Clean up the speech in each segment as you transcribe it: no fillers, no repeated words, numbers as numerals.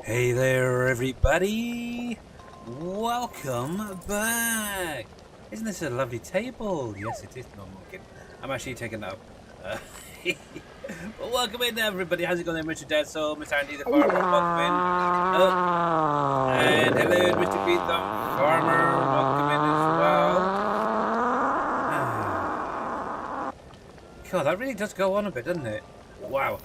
Hey there, everybody! Welcome back! Isn't this a lovely table? Yes, it is. No, I'm not kidding. I'm actually taking that up. Well, welcome in, everybody. How's it going there, Mr. Dead Soul, Mr. Andy the Farmer? Welcome in. Oh, and hello, Mr. Green Thumb Farmer. Welcome in as well. God, that really does go on a bit, doesn't it? Wow.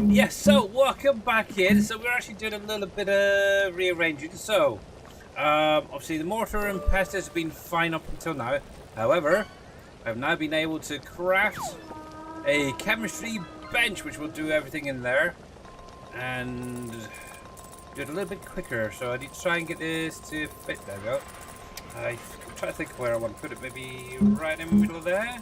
Yes, so welcome back in. So we're actually doing a little bit of rearranging. So, obviously the mortar and pestle has been fine up until now. However, I've now been able to craft a chemistry bench, which will do everything in there. And do it a little bit quicker. So I need to try and get this to fit. There we go. I'm trying to think where I want to put it. Maybe right in the middle of there.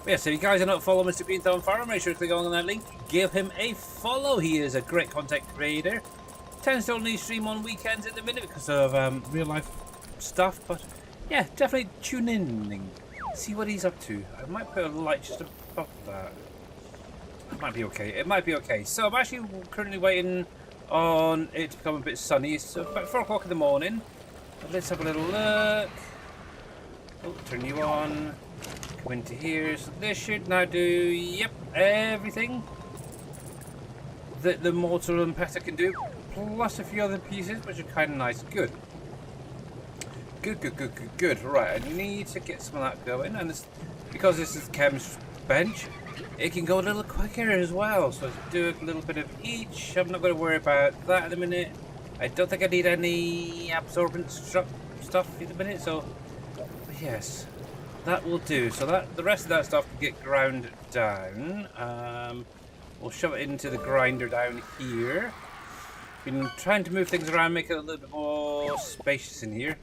But yeah, so if you guys are not following Mr. Beanthorn Farmer, make sure to click on that link. Give him a follow. He is a great content creator. Tends to only stream on weekends at the minute because of real life stuff. But yeah, definitely tune in and see what he's up to. I might put a light just above that. It might be okay. It might be okay. So I'm actually currently waiting on it to become a bit sunny. It's about 4 o'clock in the morning. But let's have a little look. Oh, turn you on. Come into here, so this should now do, yep, everything that the mortar and pestle can do, plus a few other pieces, which are kind of nice. Good. Good. Right, I need to get some of that going, and this, because this is Chem's bench, it can go a little quicker as well, so do a little bit of each. I'm not going to worry about that at the minute. I don't think I need any absorbent stuff at the minute, so yes. That will do. So that the rest of that stuff can get ground down. We'll shove it into the grinder down here. Been trying to move things around, make it a little bit more spacious in here.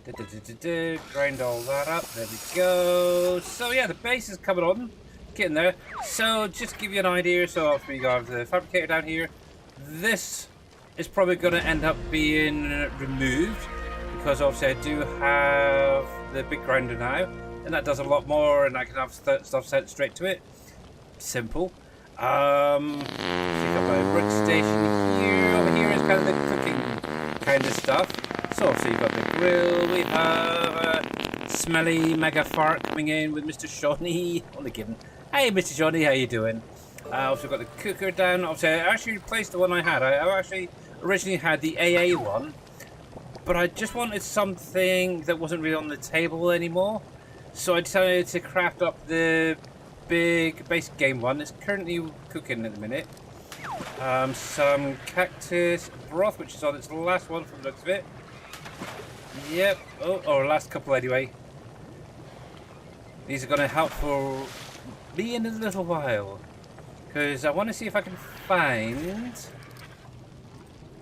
Grind all that up. There we go. So yeah, the base is coming on, getting there. So just to give you an idea. So obviously you got the fabricator down here. This is probably going to end up being removed because obviously I do have the big grinder now. And that does a lot more, and I can have stuff sent straight to it. Simple. Pick up my workstation here. Over here is kind of the cooking kind of stuff. So obviously you've got the grill. We have a smelly mega fart coming in with Mr. Shawnee. Only kidding. Hey, Mr. Shawnee, how you doing? Also got the cooker down. Obviously, I actually replaced the one I had. I actually originally had the AA one, but I just wanted something that wasn't really on the table anymore. So I decided to craft up the big basic game one. It's currently cooking at the minute. Some cactus broth, which is on its last one from the looks of it. Yep. Oh, or last couple anyway. These are going to help for me in a little while. Because I want to see if I can find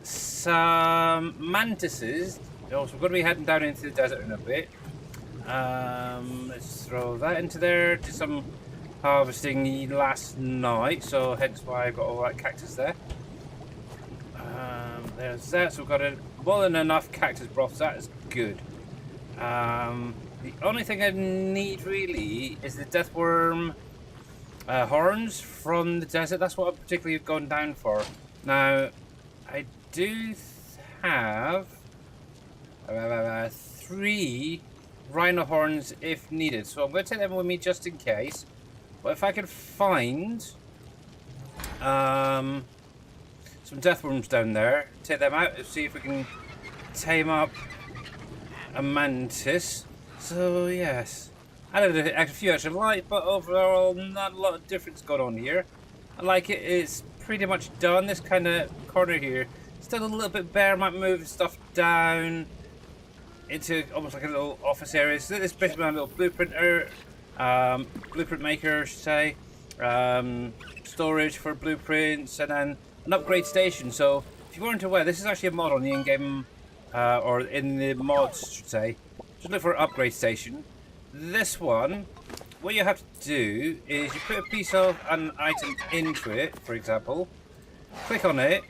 some mantises. Also, we're going to be heading down into the desert in a bit. Let's throw that into there. Did some harvesting last night, so hence why I've got all that cactus there. There's that, so we've got more than enough cactus broth, so that is good. The only thing I need really is the deathworm horns from the desert. That's what I'm particularly going down for. Now, I do have 3 rhino horns if needed, so I'm going to take them with me just in case. But if I can find some deathworms down there, take them out and see if we can tame up a mantis. So yes, added a few extra light, but overall not a lot of difference going on here. I like it. It's pretty much done. This kind of corner here still a little bit bare. Might move stuff down into almost like a little office area. So this is basically my little blueprinter, blueprint maker, I should say, storage for blueprints, and then an upgrade station. So if you weren't aware, this is actually a mod on the in-game, or in the mods, I should say. Just look for an upgrade station. This one, what you have to do is you put a piece of an item into it, for example, click on it.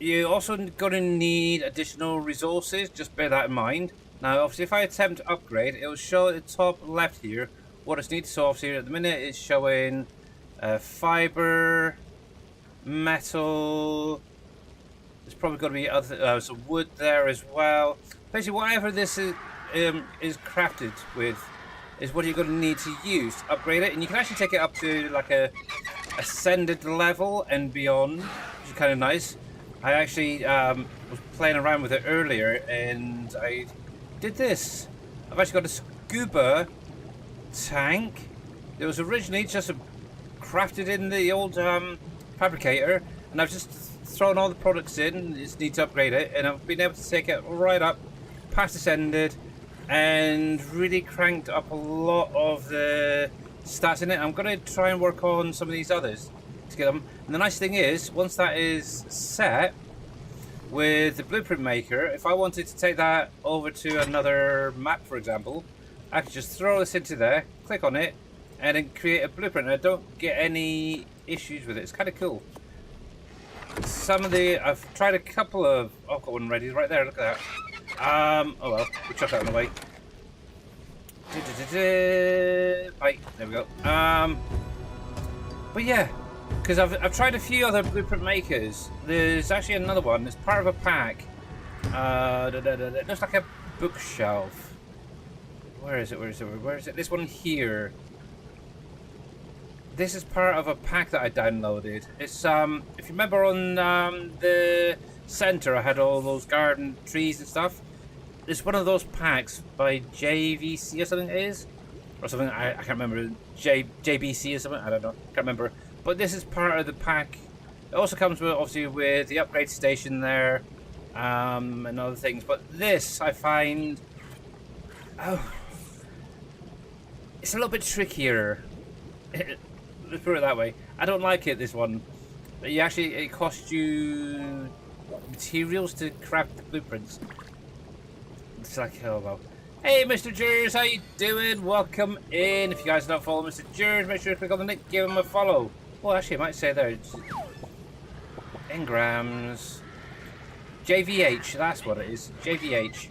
You're also going to need additional resources, just bear that in mind. Now obviously if I attempt to upgrade, it will show at the top left here what it's needed. So obviously at the minute it's showing fiber, metal, There's probably going to be other some wood there as well. Basically, whatever this is crafted with is what you're going to need to use to upgrade it, and you can actually take it up to like a ascended level and beyond, which is kind of nice. I actually was playing around with it earlier, and I did this. I've actually got a scuba tank. It was originally just crafted in the old fabricator, and I've just thrown all the products in. Just need to upgrade it, and I've been able to take it right up past ascended and really cranked up a lot of the stats in it. I'm going to try and work on some of these others to get them. And the nice thing is, once that is set with the blueprint maker, if I wanted to take that over to another map, for example, I could just throw this into there, click on it, and then create a blueprint. And I don't get any issues with it. It's kind of cool. I've tried a couple of, oh, I've got one ready right there, look at that. Oh well, we'll chuck that on the way. Right, there we go. But yeah, because I've tried a few other blueprint makers. There's actually another one. It's part of a pack. It looks like a bookshelf. Where is it? Where is it? Where is it? This one here. This is part of a pack that I downloaded. It's if you remember on the center, I had all those garden trees and stuff. It's one of those packs by JVC or something it is, or something I can't remember. JBC or something, I don't know, can't remember. But this is part of the pack. It also comes with obviously with the upgrade station there, and other things. But this I find, oh, it's a little bit trickier. Let's put it that way. I don't like it. This one, it costs you materials to craft the blueprints. It's like, oh well. Hey, Mr. Jers, how you doing? Welcome in. If you guys don't follow Mr. Jers, make sure to click on the link, give him a follow. Well, actually, I might say there. It's engrams. JVH, that's what it is. JVH.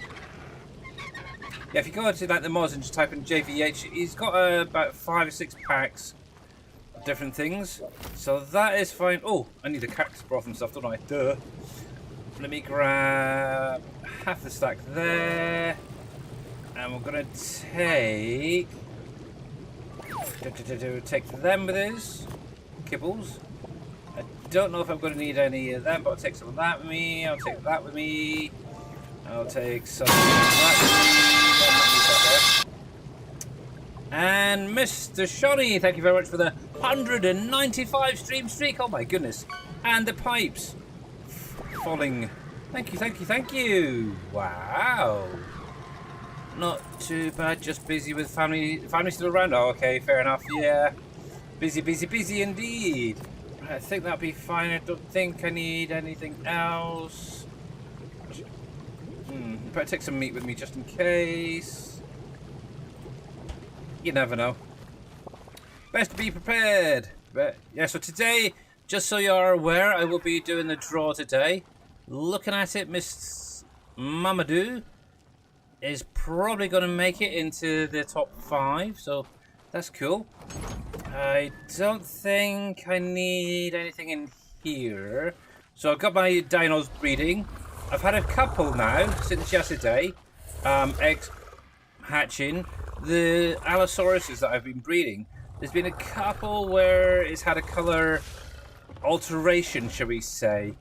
Yeah, if you go to like the mods and just type in JVH, he's got about 5 or 6 packs of different things. So that is fine. Oh, I need a cactus broth and stuff, don't I? Duh. Let me grab half the stack there. And we're going to take them with us. Kibbles. I don't know if I'm going to need any of them, but I'll take some of that with me. I'll take that with me. I'll take some of that with me. And Mr. Shonny, thank you very much for the 195 stream streak. Oh my goodness. And the pipes falling. Thank you, thank you, thank you. Wow. Not too bad, just busy with family. Family still around? Oh, okay, fair enough, yeah. Busy, busy, busy indeed. I think that'll be fine. I don't think I need anything else. Better take some meat with me just in case. You never know. Best to be prepared. But yeah, so today, just so you are aware, I will be doing the draw today. Looking at it, Miss Mamadou is probably going to make it into the top 5, so that's cool. I don't think I need anything in here. So I've got my dinos breeding. I've had a couple now since yesterday, eggs hatching. The Allosauruses that I've been breeding, there's been a couple where it's had a colour alteration, shall we say,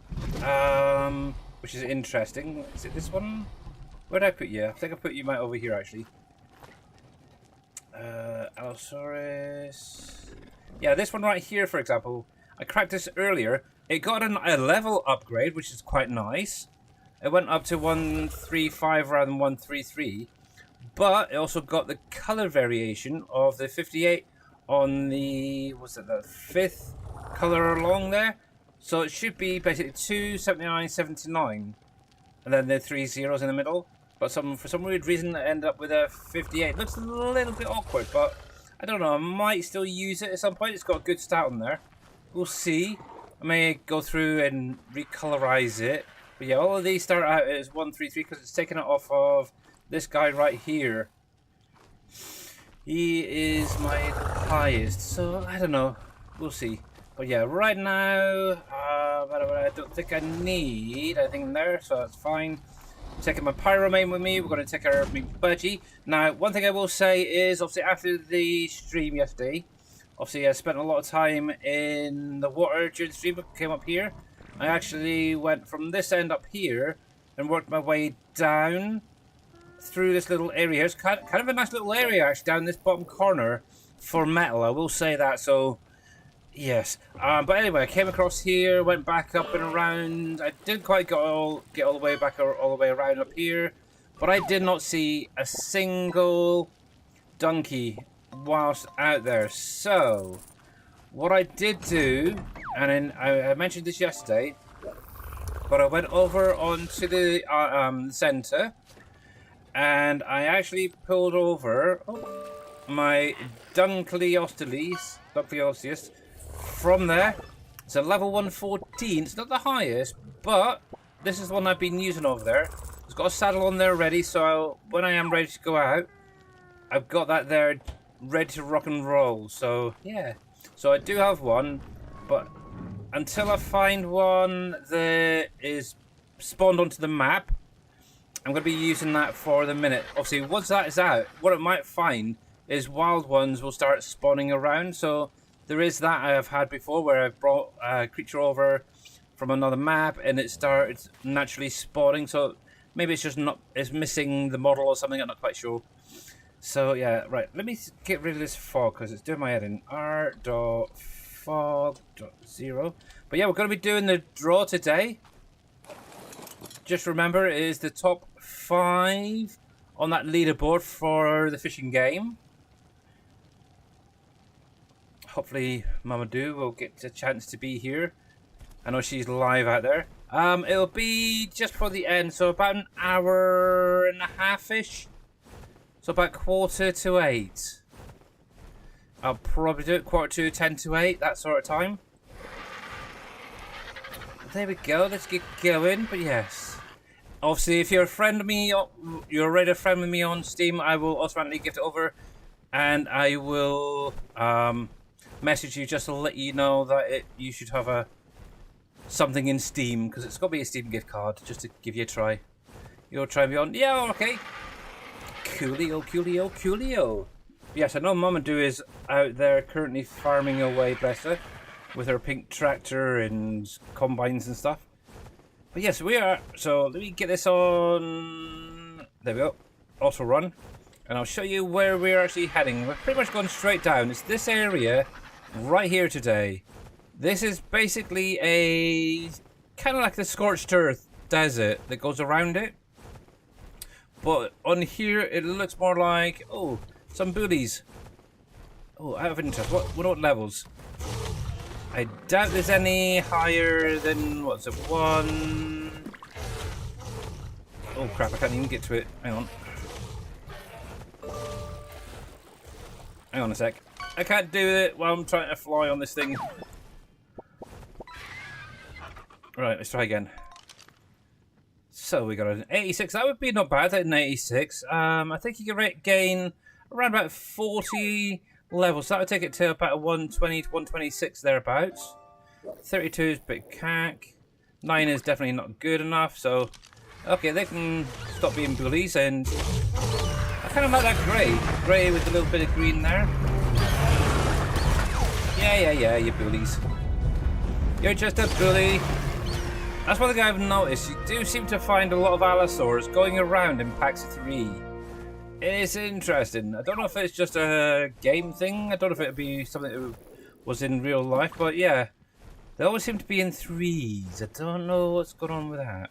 which is interesting. Is it this one? Where did I put you? I think I put you right over here, actually. Allosaurus. Yeah, this one right here, for example. I cracked this earlier. It got a level upgrade, which is quite nice. It went up to 135 rather than 133. But it also got the color variation of the 58 on the, what's it, the 5th color along there. So it should be basically 279, 79. And then the 3 zeros in the middle. But for some weird reason, I end up with a 58. Looks a little bit awkward, but I don't know. I might still use it at some point. It's got a good stat on there. We'll see. I may go through and recolorize it. But yeah, all of these start out as 133 because it's taken it off of this guy right here. He is my highest, so I don't know. We'll see. But yeah, right now, I don't think I need anything in there, so that's fine. Taking my pyromane with me. We're going to take our big budgie. Now, one thing I will say is, obviously, after the stream yesterday, obviously I spent a lot of time in the water during the stream. Came up here. I actually went from this end up here and worked my way down through this little area. It's kind of a nice little area, actually, down this bottom corner for metal. I will say that. So, yes. But anyway, I came across here, went back up and around. I didn't quite get all the way back or all the way around up here, but I did not see a single donkey whilst out there. So, what I did do, and then I mentioned this yesterday, but I went over onto the centre, and I actually pulled over my Dunkleosteus from there. It's a level 114. It's not the highest, but this is the one I've been using over there. It's got a saddle on there ready, so when I am ready to go out, I've got that there ready to rock and roll. So, yeah. So I do have one, but until I find one that is spawned onto the map, I'm going to be using that for the minute. Obviously, once that is out, what I might find is wild ones will start spawning around. So there is that I have had before, where I've brought a creature over from another map and it started naturally spawning. So maybe it's just it's missing the model or something. I'm not quite sure. So yeah, right. Let me get rid of this fog because it's doing my head in. r.fog.0. But yeah, we're going to be doing the draw today. Just remember, it is the top 5 on that leaderboard for the fishing game. Hopefully Mamadou will get a chance to be here. I know she's live out there. It'll be just for the end, so about an hour and a half-ish. So about 7:45. I'll probably do it 7:45, 7:50, that sort of time. There we go, let's get going, but yes. Obviously, if you're a friend of me, you're already a friend with me on Steam, I will automatically gift it over. And I will message you just to let you know that you should have something in Steam, because it's got to be a Steam gift card, just to give you a try. You'll try me on, yeah, okay. Coolio, coolio, coolio. Yes, I know Mamadou is out there currently farming away, bless her, with her pink tractor and combines and stuff. But yes, we are. So let me get this on. There we go. Auto run. And I'll show you where we're actually heading. We're pretty much going straight down. It's this area right here today. This is basically a kind of like the scorched earth desert that goes around it. But on here, it looks more like, oh, some booties. Oh, out of interest, what levels? I doubt there's any higher than, what's it, 1... Oh crap, I can't even get to it. Hang on. Hang on a sec. I can't do it while I'm trying to fly on this thing. Right, let's try again. So we got an 86. That would be not bad, an 86. I think you can gain around about 40 levels. So that would take it to about a 120 to 126 thereabouts. 32 is a bit cack. 9 is definitely not good enough. So, okay, they can stop being bullies. And I kind of like that grey. Grey with a little bit of green there. Yeah, you bullies. You're just a bully. That's one thing I've noticed. You do seem to find a lot of allosaurs going around in packs of 3. It's interesting. I don't know if it's just a game thing. I don't know if it would be something that was in real life. But yeah, they always seem to be in 3s. I don't know what's going on with that.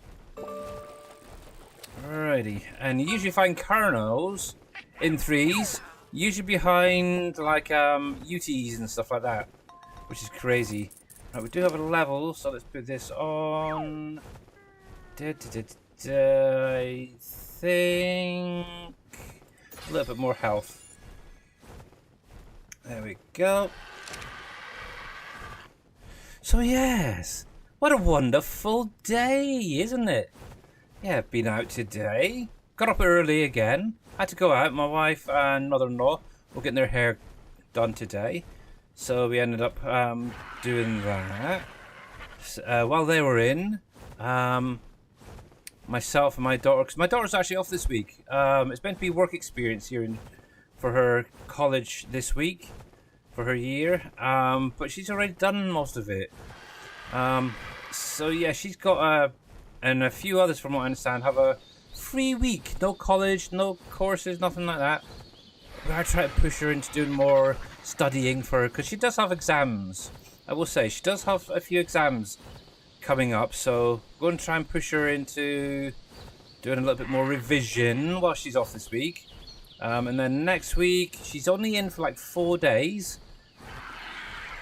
Alrighty. And you usually find Carnos in 3s. Usually behind like UTs and stuff like that. Which is crazy. Right, we do have a level, so let's put this on. I think a little bit more health. There we go. So yes, what a wonderful day, isn't it? Yeah, been out today. Got up early again. Had to go out. My wife and mother-in-law were getting their hair done today. So we ended up doing that. while they were in, myself and my daughter, because my daughter's actually off this week. It's meant to be work experience here for her college this week, for her year. But she's already done most of it. So yeah, she's got and a few others, from what I understand, have a free week. No college, no courses, nothing like that. I try to push her into doing more studying for her, because she does have exams. I will say, she does have a few exams coming up, so I'm going to try and push her into doing a little bit more revision while she's off this week. And then next week, she's only in for like 4 days.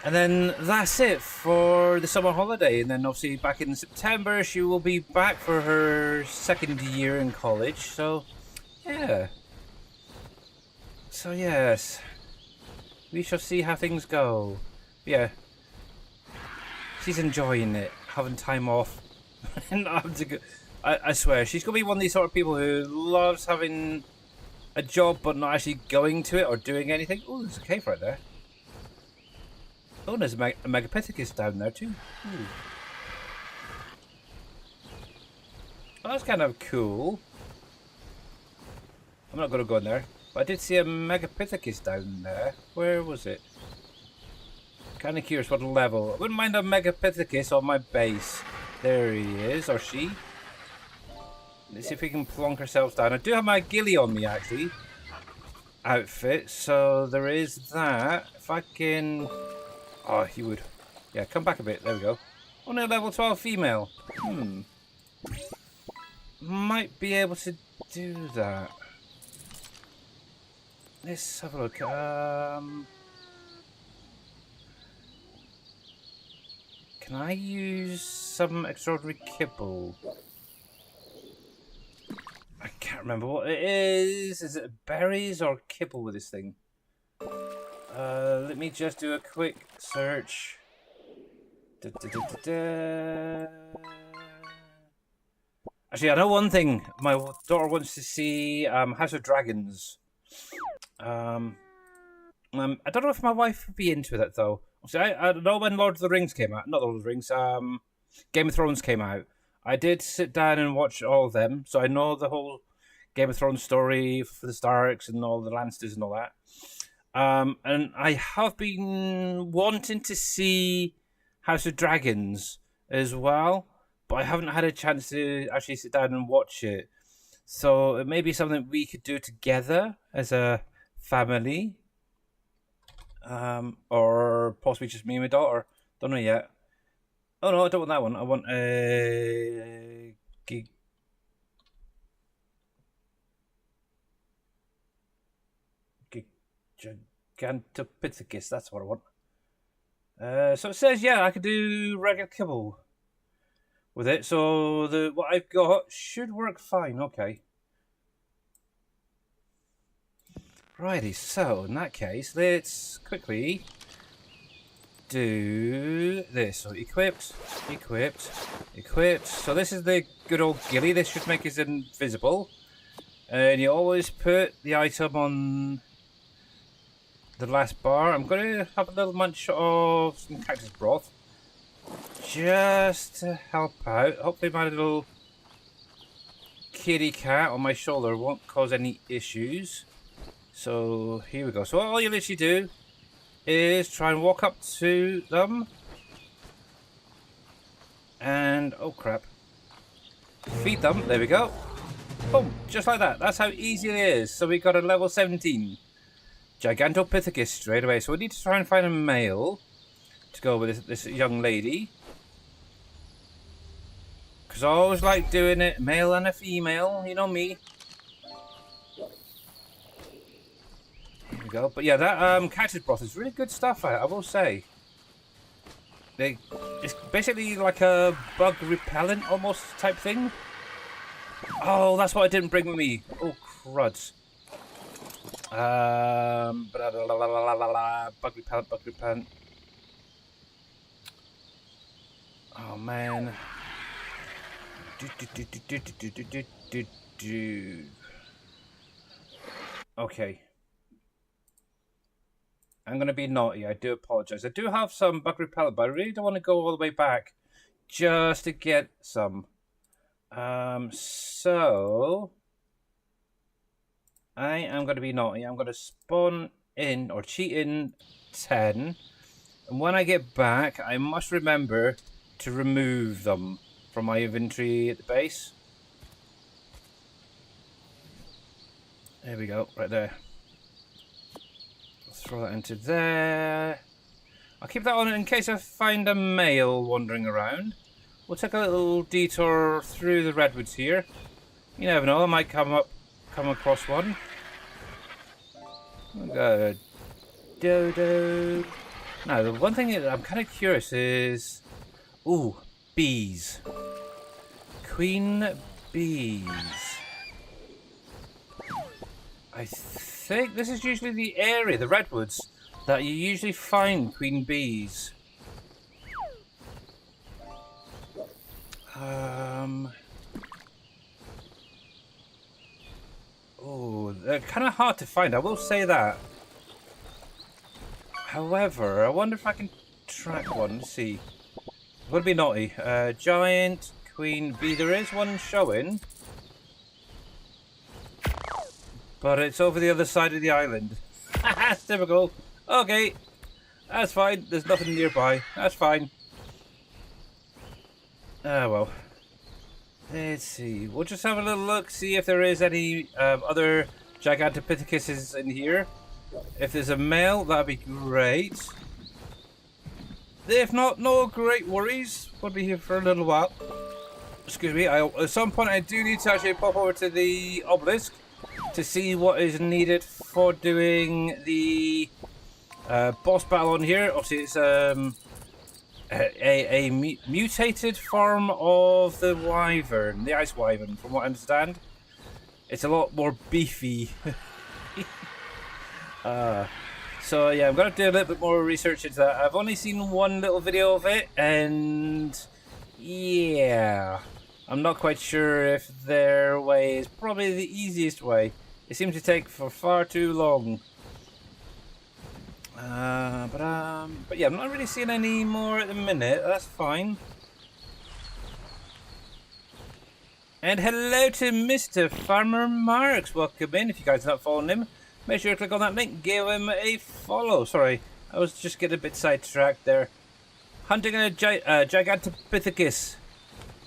And then that's it for the summer holiday. And then obviously back in September, she will be back for her second year in college. So, yeah. So, yes. We shall see how things go. Yeah. She's enjoying it. Having time off. Not having to go. I swear, she's going to be one of these sort of people who loves having a job but not actually going to it or doing anything. Oh, there's a cave right there. Oh, there's a Megapithecus down there too. Ooh. Oh, that's kind of cool. I'm not going to go in there. But I did see a Megapithecus down there. Where was it? Kind of curious what level. I wouldn't mind a Megapithecus on my base. There he is, or she. Let's see if we can plonk ourselves down. I do have my ghillie on me, actually. Outfit. So there is that. If I can... Oh, he would. Yeah, come back a bit. There we go. Only a level 12 female. Might be able to do that. Let's have a look. Can I use some extraordinary kibble? I can't remember what it is. Is it berries or kibble with this thing? Let me just do a quick search. Actually, I know one thing. My daughter wants to see House of Dragons. I don't know if my wife would be into that though. I don't know when Lord of the Rings came out. Not Lord of the Rings. Game of Thrones came out. I did sit down and watch all of them, so I know the whole Game of Thrones story for the Starks and all the Lannisters and all that. And I have been wanting to see House of Dragons as well, but I haven't had a chance to actually sit down and watch it. So it may be something we could do together as a family. Or possibly just me and my daughter. Don't know yet. Oh no, I don't want that one. I want a... Gigantopithecus, that's what I want. So it says, yeah, I could do regular kibble with it. So what I've got should work fine. Okay. Righty, so in that case, let's quickly do this. So equipped. So this is the good old ghillie. This should make us invisible. And you always put the item on the last bar. I'm going to have a little munch of some cactus broth just to help out. Hopefully my little kitty cat on my shoulder won't cause any issues. So here we go. So all you literally do is try and walk up to them and oh crap, feed them. There we go. Boom, just like that. That's how easy it is. So we got a level 17 Gigantopithecus straight away. So we need to try and find a male to go with this young lady, because I always like doing it male and a female, you know me. There we go. But yeah, that cactus broth is really good stuff, I will say. It's basically like a bug repellent almost type thing. Oh, that's what I didn't bring with me. Oh, cruds. Bug repellent. Oh, man. Okay. I'm going to be naughty. I do apologize. I do have some bug repellent, but I really don't want to go all the way back just to get some. So I am going to be naughty. I'm going to spawn in or cheat in 10. And when I get back, I must remember to remove them from my inventory at the base. There we go, right there. Let's throw that into there. I'll keep that on in case I find a male wandering around. We'll take a little detour through the redwoods here. You never know, I might come across one. We'll go dodo. Now, the one thing that I'm kind of curious is... Ooh, bees. Queen bees. I think this is usually the area, the redwoods, that you usually find queen bees. Oh, they're kind of hard to find, I will say that. However, I wonder if I can track one. Let's see. I'm going to be naughty. Giant queen bee. There is one showing. But it's over the other side of the island. Haha, typical. Okay. That's fine. There's nothing nearby. That's fine. Ah, well. Let's see. We'll just have a little look, see if there is any other Gigantopithecus in here. If there's a male, that'd be great. If not, no great worries. We'll be here for a little while. Excuse me. At some point, I do need to actually pop over to the obelisk to see what is needed for doing the boss battle on here. Obviously, it's a mutated form of the wyvern, the ice wyvern, from what I understand. It's a lot more beefy. So yeah, I'm going to do a little bit more research into that. I've only seen one little video of it, and yeah, I'm not quite sure if their way is probably the easiest way. It seems to take for far too long. But yeah, I'm not really seeing any more at the minute. That's fine. And hello to Mr. Farmer Marks. Welcome in. If you guys are not following him, make sure you click on that link. Give him a follow. Sorry, I was just getting a bit sidetracked there. Hunting a Gigantopithecus.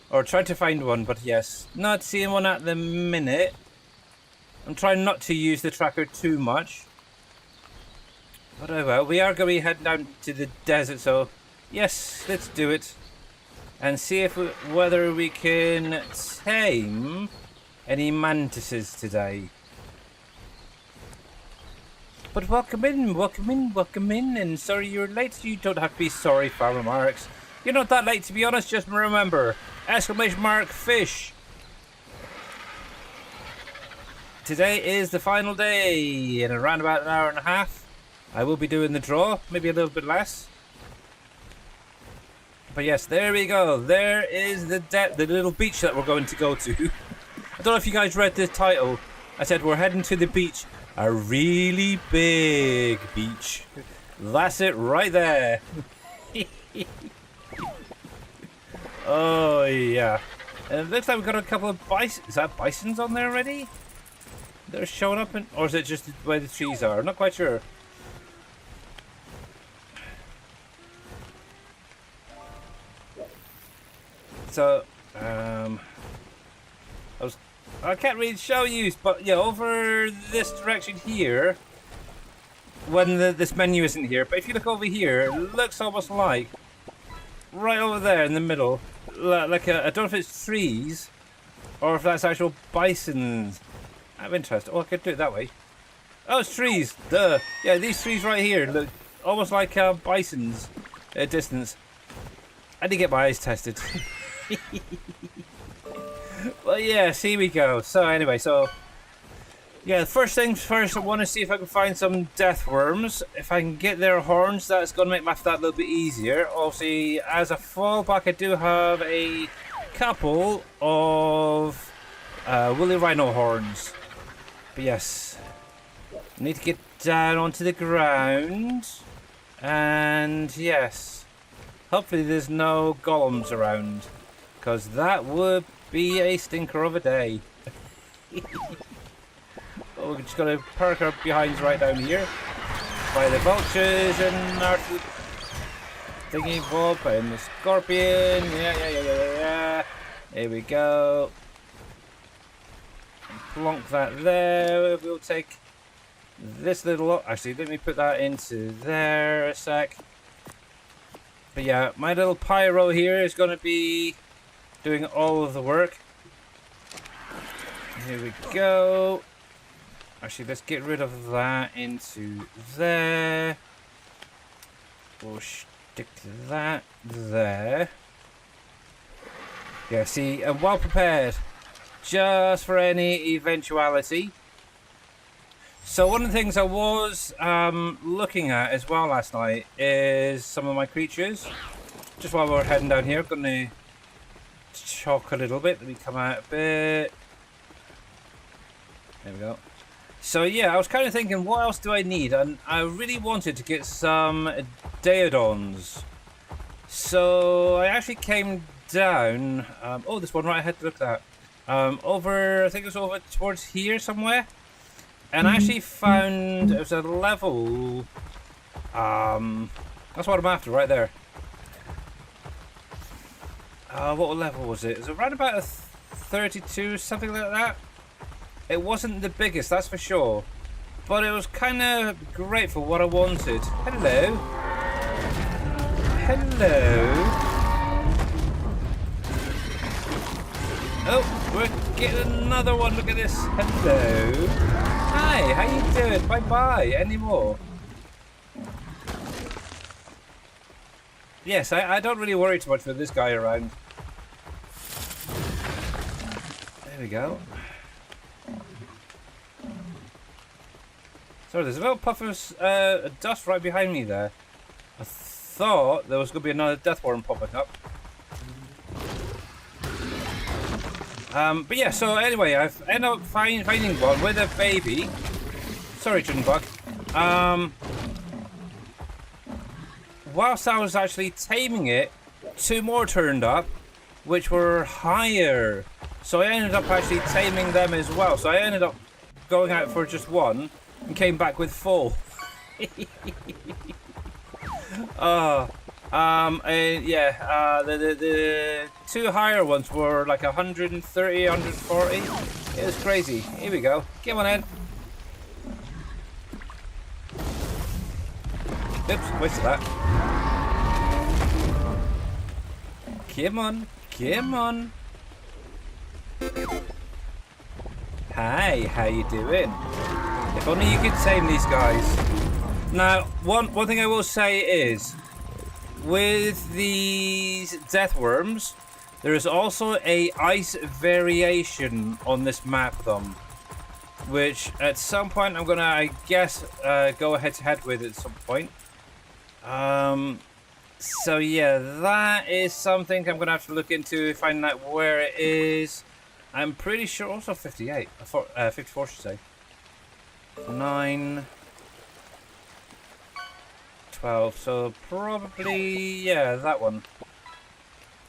Or trying to find one, but yes. Not seeing one at the minute. I'm trying not to use the tracker too much. But oh well, we are going to be heading down to the desert, so yes, let's do it. And see if whether we can tame any mantises today. But welcome in, welcome in, welcome in. And sorry you're late. You don't have to be sorry, Farmer Marks. You're not that late, to be honest. Just remember, exclamation mark fish. Today is the final day. In around about an hour and a half, I will be doing the draw. Maybe a little bit less. But yes, there we go. There is the little beach that we're going to go to. I don't know if you guys read the title. I said we're heading to the beach. A really big beach. That's it right there. Oh yeah. And it looks like we've got a couple of bisons. Is that bisons on there already? They're showing up, or is it just where the trees are? I'm not quite sure. So, I can't really show you, but yeah, over this direction here, when this menu isn't here, but if you look over here, it looks almost like right over there in the middle, like I don't know if it's trees or if that's actual bisons. I'm interested. Oh, I could do it that way. Oh, it's trees. Duh. Yeah, these trees right here look almost like bisons at a distance. I did get my eyes tested. Well, yes, here we go. So anyway, yeah, first things first, I want to see if I can find some death worms. If I can get their horns, that's going to make my that a little bit easier. Obviously, as a fallback, I do have a couple of woolly rhino horns. But yes, I need to get down onto the ground. And yes, Hopefully there's no golems around, because that would be a stinker of a day. Oh, we're just gonna park our behinds right down here by the vultures and our thingy bob and the scorpion. Yeah. Here we go. Plonk that there. We'll take this little. Actually, let me put that into there a sec. But yeah, my little pyro here is going to be doing all of the work. Here we go. Actually, let's get rid of that into there. We'll stick that there. Yeah, see, I'm well prepared. Just for any eventuality. So one of the things I was looking at as well last night is some of my creatures. Just while we're heading down here, I'm going to chalk a little bit. Let me come out a bit. There we go. So yeah, I was kind of thinking, what else do I need? And I really wanted to get some Daedons. So I actually came down. Oh, this one right ahead. Look at that. Over, I think it was over towards here somewhere. And I actually found it was a level. That's what I'm after right there. What level was it? It was around about a 32, something like that. It wasn't the biggest, that's for sure. But it was kind of great for what I wanted. Hello. Hello. Oh, we're getting another one. Look at this. Hello. Hi, how you doing? Bye-bye. Any more? Yes, I don't really worry too much with this guy around. There we go. Sorry, there's a little puff of dust right behind me there. I thought there was going to be another death worm popping up. But yeah, so anyway, I've ended up finding one with a baby. Sorry, Junebug. Whilst I was actually taming it, 2 more turned up, which were higher. So I ended up actually taming them as well. So I ended up going out for just 1 and came back with 4. And yeah, the 2 higher ones were like 130, 140. It was crazy. Here we go. Come on in. Oops, wasted that. Come on. Come on. Hi, how you doing? If only you could tame these guys. Now, one thing I will say is, with these death worms, there is also a ice variation on this map, which at some point I'm gonna, I guess, go head to head with at some point. So yeah, that is something I'm gonna have to look into, find out where it is. I'm pretty sure also 58, 54 should say. 9, 12, so probably, yeah, that one.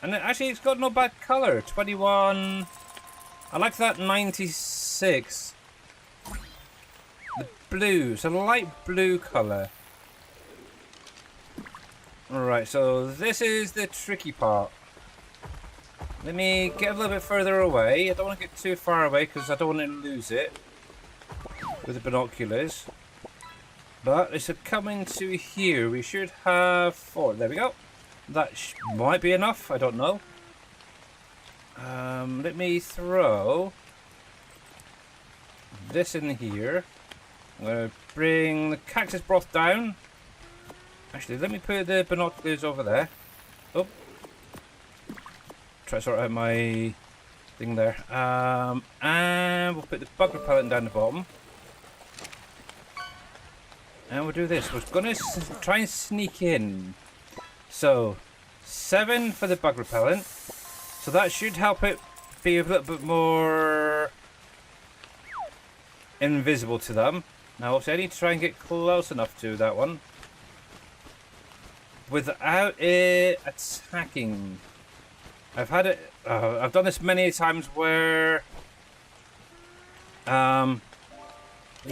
And actually it's got no bad colour, 21, I like that 96. The blue, it's a light blue colour. Alright, so this is the tricky part. Let me get a little bit further away. I don't want to get too far away because I don't want to lose it with the binoculars. But it's coming to here. We should have 4. There we go. That might be enough. I don't know. Let me throw this in here. I'm going to bring the cactus broth down. Actually, let me put the binoculars over there. Oh. Try to sort out my thing there. And we'll put the bug repellent down the bottom. And we'll do this. We're going to try and sneak in. So, 7 for the bug repellent. So that should help it be a little bit more invisible to them. Now, obviously, I need to try and get close enough to that one. without it attacking. I've had it. I've done this many times where you're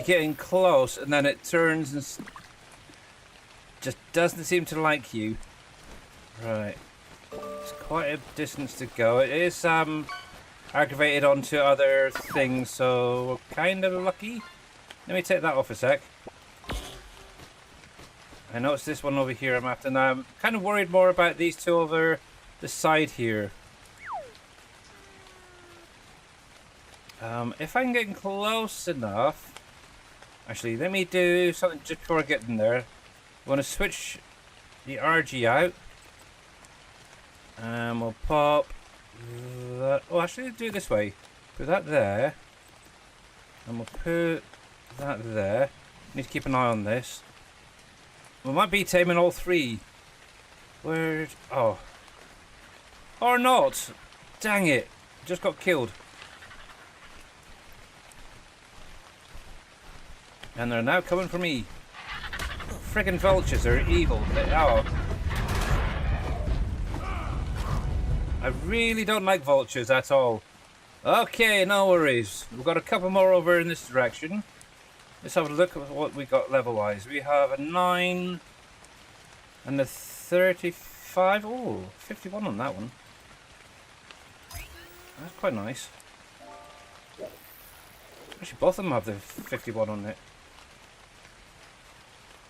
getting close and then it turns and just doesn't seem to like you. Right, it's quite a distance to go. It is aggravated onto other things, so we're kind of lucky. Let me take that off a sec. I know it's this one over here I'm after, and I'm kind of worried more about these two over the side here. If I'm getting close enough... Actually, let me do something just before I get in there. I want to switch the RG out. And we'll pop that... Oh, actually, do it this way. Put that there. And we'll put that there. Need to keep an eye on this. We might be taming all three. Where... Oh. Or not. Dang it. Just got killed. And they're now coming for me. Friggin' vultures are evil. They are. I really don't like vultures at all. Okay, no worries. We've got a couple more over in this direction. Let's have a look at what we got level-wise. We have a 9 and a 35. Oh, 51 on that one. That's quite nice. Actually, both of them have the 51 on it.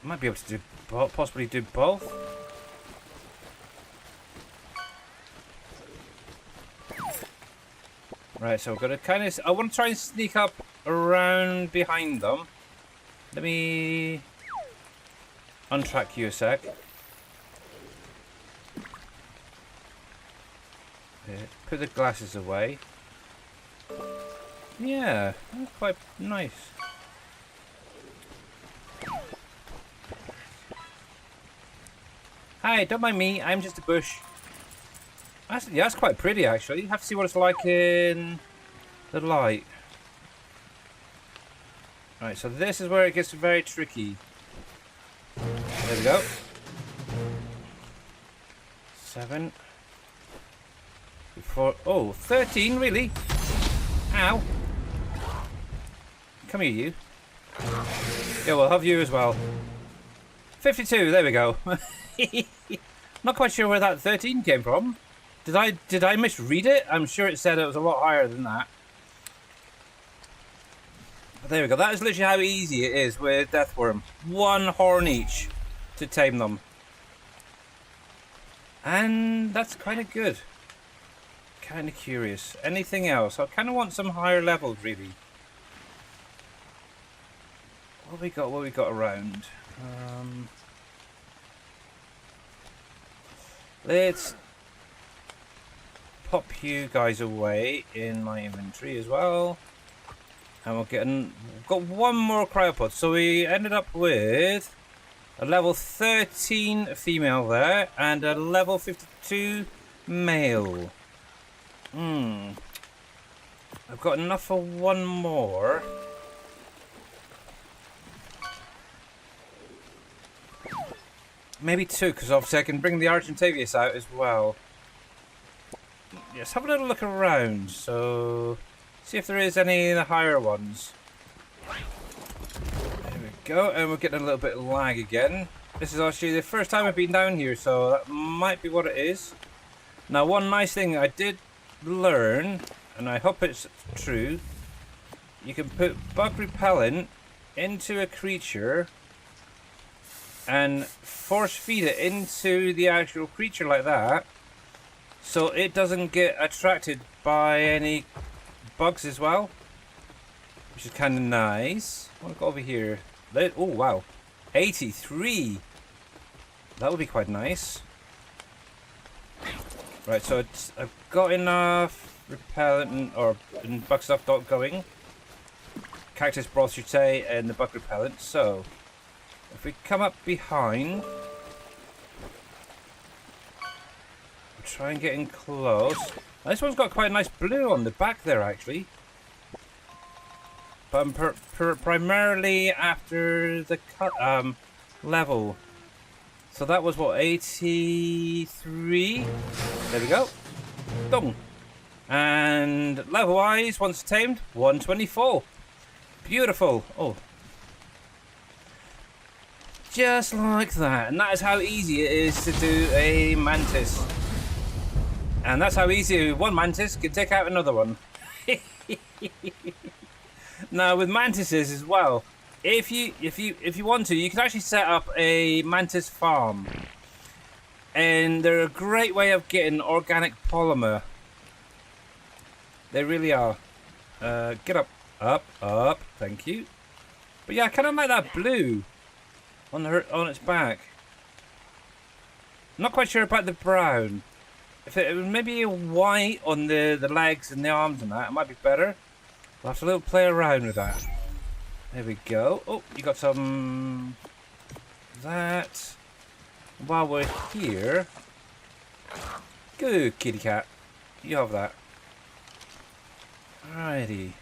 Might be able to do possibly do both. Right, so we're gonna kind of. I want to try and sneak up around behind them. Let me untrack you a sec. Put the glasses away. Yeah, that's quite nice. Hi, don't mind me. I'm just a bush. Yeah, that's quite pretty, actually. You have to see what it's like in the light. Right, so this is where it gets very tricky. There we go. 7. 4. Oh, 13, really? Ow. Come here, you. Yeah, we'll have you as well. 52, there we go. Not quite sure where that 13 came from. Did I misread it? I'm sure it said it was a lot higher than that. But there we go. That is literally how easy it is with Deathworm. 1 horn each to tame them. And that's kind of good. Kind of curious. Anything else? I kind of want some higher levels, really. What we got? What we got around? Let's pop you guys away in my inventory as well, and we'll get we've got one more cryopod. So we ended up with a level 13 female there and a level 52 male. I've got enough for one more. Maybe 2, because obviously I can bring the Argentavius out as well. Yes, have a little look around. So, see if there is any of the higher ones. There we go, and we're getting a little bit of lag again. This is actually the first time I've been down here, so that might be what it is. Now, one nice thing I did learn, and I hope it's true, you can put bug repellent into a creature and force feed it into the actual creature like that, so it doesn't get attracted by any bugs as well, which is kind of nice. I want to go over here. Oh wow, 83. That would be quite nice. Right, so I've got enough repellent or bug stuff going. Cactus broth, should say, and the bug repellent. So if we come up behind, we'll try and get in close. Now, this one's got quite a nice blue on the back there, actually. But I'm primarily after the level So that was what, 83? There we go. Done. And level-wise, once tamed, 124. Beautiful. Oh. Just like that. And that is how easy it is to do a mantis. And that's how easy one mantis can take out another one. Now with mantises as well, if you want to, you can actually set up a mantis farm. And they're a great way of getting organic polymer. They really are. Get up, up. Thank you. But yeah, I kind of like that blue on its back. I'm not quite sure about the brown. If it was maybe white on the legs and the arms and that, it might be better. We'll have to little play around with that. There we go. Oh, you got some that. While we're here, good kitty cat. You have that. Alrighty.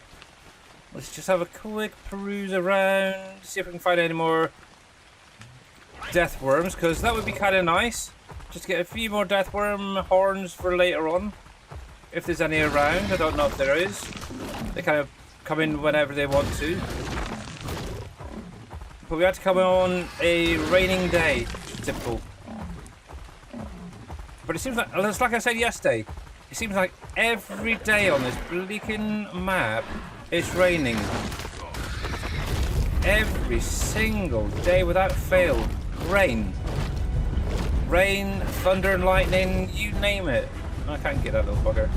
Let's just have a quick peruse around, see if we can find any more death worms, because that would be kind of nice. Just get a few more death worm horns for later on, if there's any around. I don't know if there is. They kind of come in whenever they want to. But we had to come on a raining day. Typical. But it seems like, it's like I said yesterday, it seems like every day on this bleaking map it's raining. Every single day without fail. Rain. Rain, thunder and lightning, you name it. I can't get that little bugger.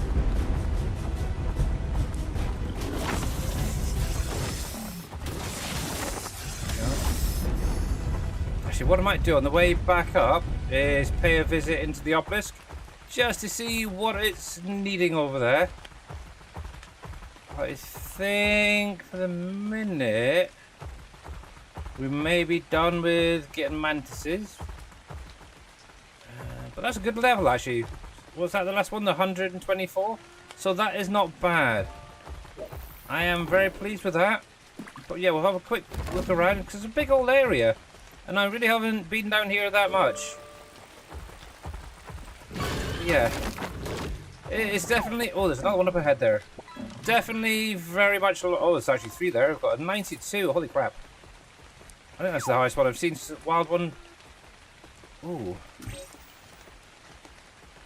Actually, what I might do on the way back up is pay a visit into the obelisk just to see what it's needing over there. I think for the minute we may be done with getting mantises. But that's a good level actually. Was that the last one? The 124? So that is not bad. I am very pleased with that. But yeah, we'll have a quick look around because it's a big old area. And I really haven't been down here that much. Yeah. It's definitely... Oh, there's another one up ahead there. Definitely very much... Oh, there's actually 3 there. I've got a 92. Holy crap. I think that's the highest one I've seen. Wild one. Ooh.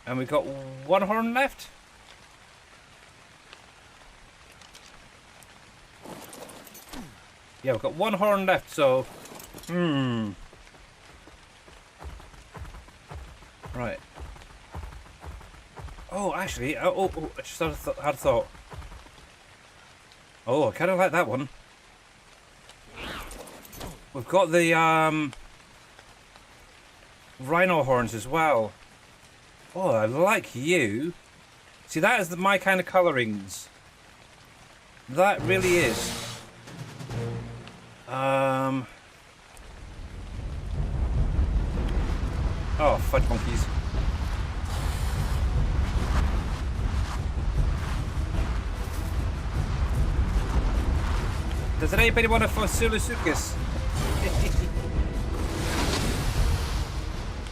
And we've got 1 horn left. Yeah, we've got 1 horn left, so... Right. Oh, actually... I just had a thought. Oh, I kind of like that one. We've got the, rhino horns as well. Oh, I like you. See, that is my kind of colorings. That really is. Oh, fudge monkeys. Does anybody want a Fosulisucus?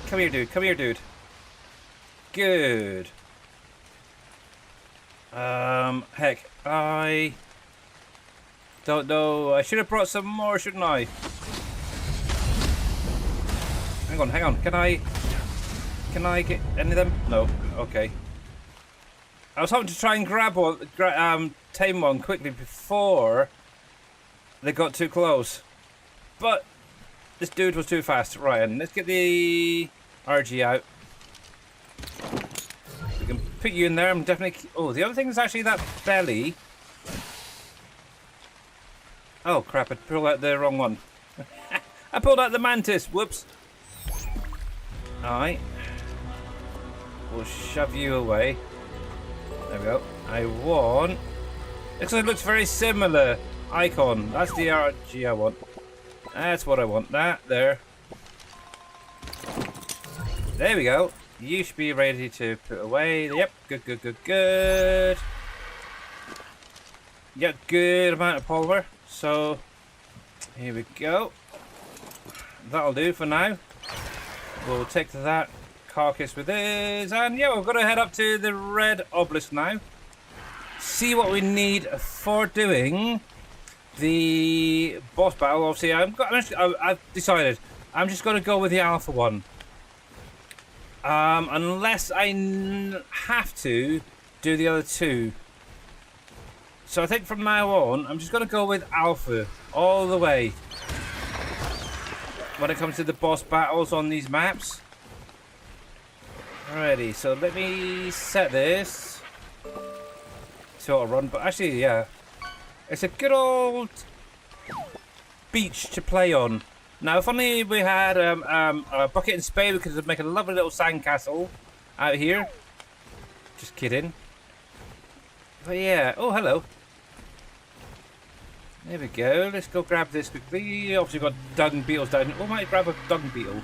Come here, dude. Come here, dude. Good. Heck, I don't know. I should have brought some more, shouldn't I? Hang on. Can I get any of them? No. Okay. I was hoping to try and grab one, tame one quickly before they got too close, but this dude was too fast. Right, and let's get the RG out. We can put you in there. I'm definitely... Oh, the other thing is actually that belly. Oh crap, I pulled out the wrong one. I pulled out the mantis. Whoops. Alright. We'll shove you away. There we go. I want... It looks very similar. Icon. That's the RG I want. That's what I want. That, there. There we go. You should be ready to put away. Yep. Good. Yep, good amount of polymer. So, here we go. That'll do for now. We'll take that carcass with us, and yeah, we're gonna head up to the red obelisk now. See what we need for doing the boss battle. Obviously, I've decided I'm just gonna go with the alpha one. Unless I have to do the other two. So I think from now on, I'm just gonna go with alpha all the way when it comes to the boss battles on these maps. Alrighty, so let me set this to auto run, but actually, yeah, it's a good old beach to play on. Now, if only we had a bucket and spade, we could make a lovely little sandcastle out here. Just kidding. But yeah, oh, hello. There we go. Let's go grab this quickly. Obviously, we've got dung beetles down here. Oh, might grab a dung beetle.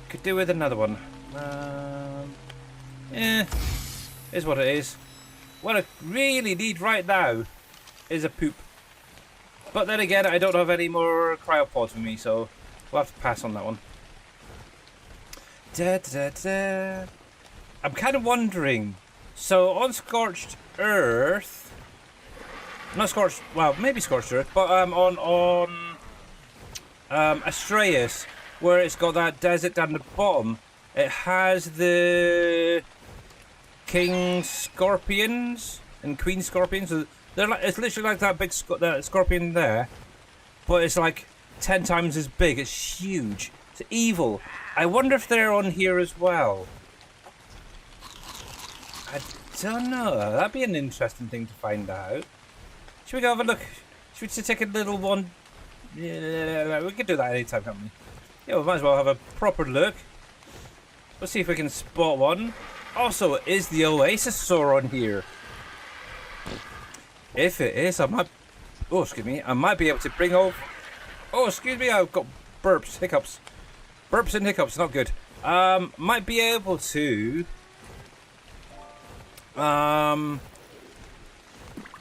Could do with another one. Yeah, is what it is. What I really need right now is a poop. But then again, I don't have any more cryopods with me, so we'll have to pass on that one. I'm kind of wondering. So on Scorched Earth. Not Scorched, well, maybe Scorched Earth, but on Astraeus, where it's got that desert down the bottom, it has the King Scorpions and Queen Scorpions. So they're like, it's literally like that big that scorpion there, but it's like 10 times as big. It's huge. It's evil. I wonder if they're on here as well. I don't know. That'd be an interesting thing to find out. Should we go have a look? Should we just take a little one? Yeah, we could do that anytime, can't we? Yeah, we might as well have a proper look. Let's see if we can spot one. Also, is the Oasisaur on here? If it is, I might... Oh, excuse me. I might be able to bring over... Oh, excuse me. I've got burps, hiccups. Burps and hiccups, not good. Might be able to...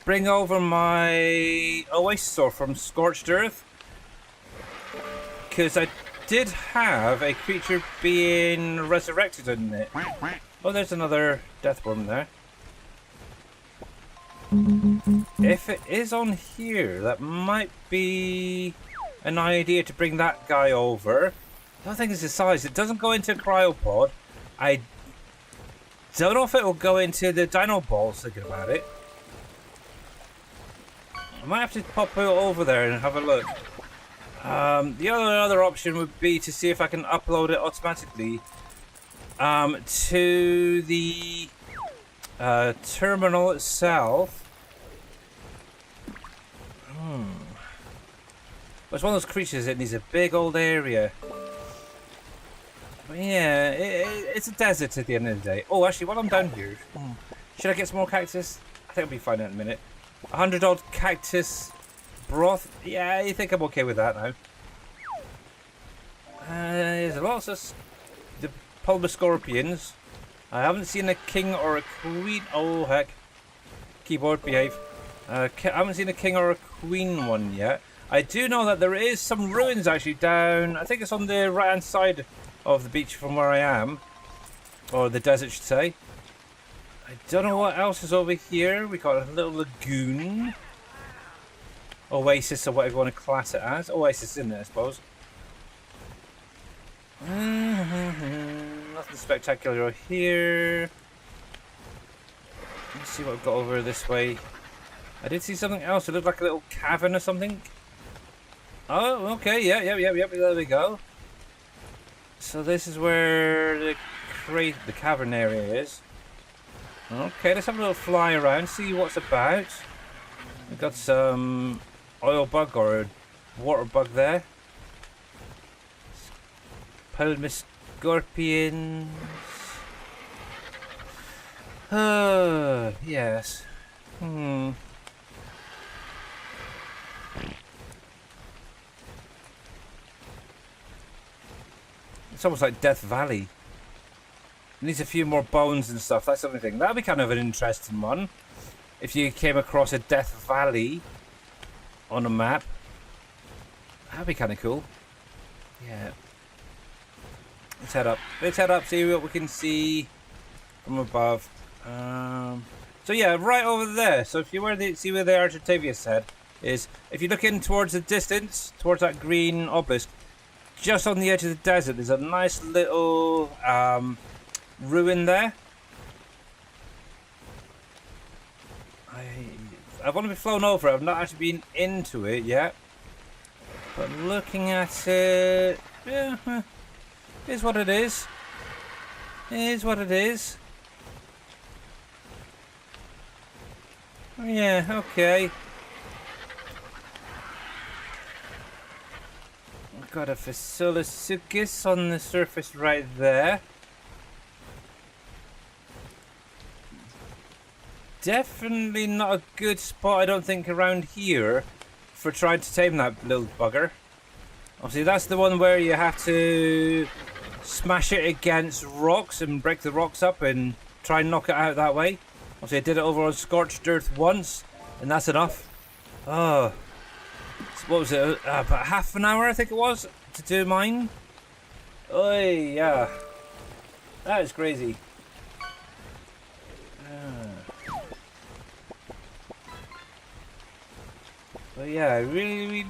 bring over my Oasisaur from Scorched Earth. Because I did have a creature being resurrected in it. Oh, there's another Deathworm there. If it is on here, that might be an idea to bring that guy over. I don't think it's the size. It doesn't go into a cryopod. I don't know if it will go into the dino balls, thinking about it. I might have to pop it over there and have a look. The other option would be to see if I can upload it automatically to the terminal itself. But it's one of those creatures that needs a big old area. But yeah, it's a desert at the end of the day. Oh, actually, while I'm down here, should I get some more cactus? I think I'll be fine in a minute. 100 odd cactus broth. Yeah, I think I'm okay with that now. There's lots of the polar scorpions. I haven't seen a king or a queen. Oh heck! Keyboard, behave. I haven't seen a king or a queen one yet. I do know that there is some ruins actually down. I think it's on the right hand side of the beach from where I am, or the desert, should say. I don't know what else is over here. We got a little lagoon. Oasis, or whatever you want to class it as. Oasis, isn't it, I suppose. Nothing spectacular over here. Let's see what I've got over this way. I did see something else. It looked like a little cavern or something. Oh, okay. Yeah. There we go. So this is where the cavern area is. Okay, let's have a little fly around, see what's about. We've got some oil bug or water bug there. Palmus scorpions. Yes. It's almost like Death Valley. It needs a few more bones and stuff, that's the only thing. That'd be kind of an interesting one. If you came across a Death Valley on a map. That'd be kind of cool. Yeah. Let's head up. Let's head up, see what we can see from above. So yeah, right over there. So if you were to see where the Argentavius head is, if you look in towards the distance, towards that green obelisk, just on the edge of the desert, there's a nice little ruin there. I've only been flown over it. I've not actually been into it yet. But looking at it, yeah, it is what it is. It is what it is. Yeah, okay. We've got a Facilissuchus on the surface right there. Definitely not a good spot, I don't think, around here for trying to tame that little bugger. Obviously, that's the one where you have to smash it against rocks and break the rocks up and try and knock it out that way. Obviously, I did it over on Scorched Earth once, and that's enough. Oh, what was it? About half an hour, I think it was, to do mine. Oh yeah, that is crazy. But yeah, I really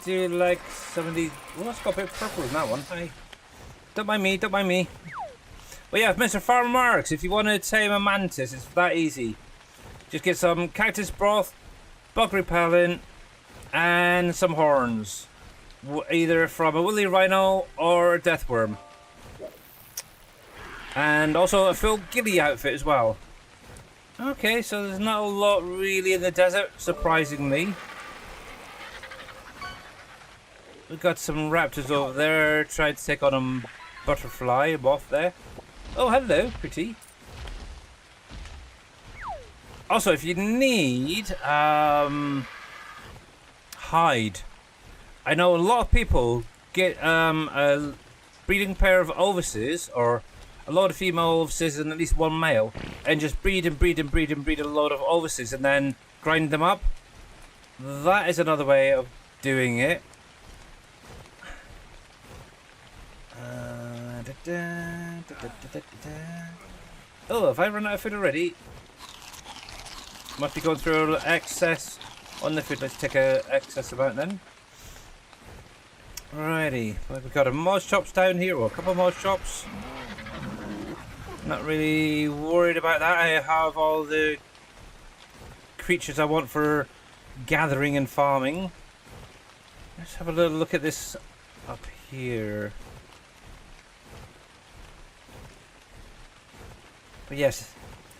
do like some of these. Oh, it's got a bit of purple in that one. Hey, don't mind me, don't mind me. But yeah, Mr. Farmer Marks, if you want to tame a mantis, it's that easy. Just get some cactus broth, bug repellent, and some horns. Either from a woolly rhino or a deathworm. And also a full ghillie outfit as well. Okay, so there's not a lot really in the desert, surprisingly. We've got some raptors over there trying to take on a butterfly, a moth there. Oh, hello, pretty. Also, if you need hide, I know a lot of people get a breeding pair of ovices, or a lot of female ovices and at least one male, and just breed and breed and breed and breed a load of ovices and then grind them up. That is another way of doing it. Oh, have I run out of food already? Must be going through a little excess on the food. Let's take a excess amount then. Alrighty, well, we've got a Moz Chops down here, or a couple of Moz Chops. Not really worried about that. I have all the creatures I want for gathering and farming. Let's have a little look at this up here. But yes,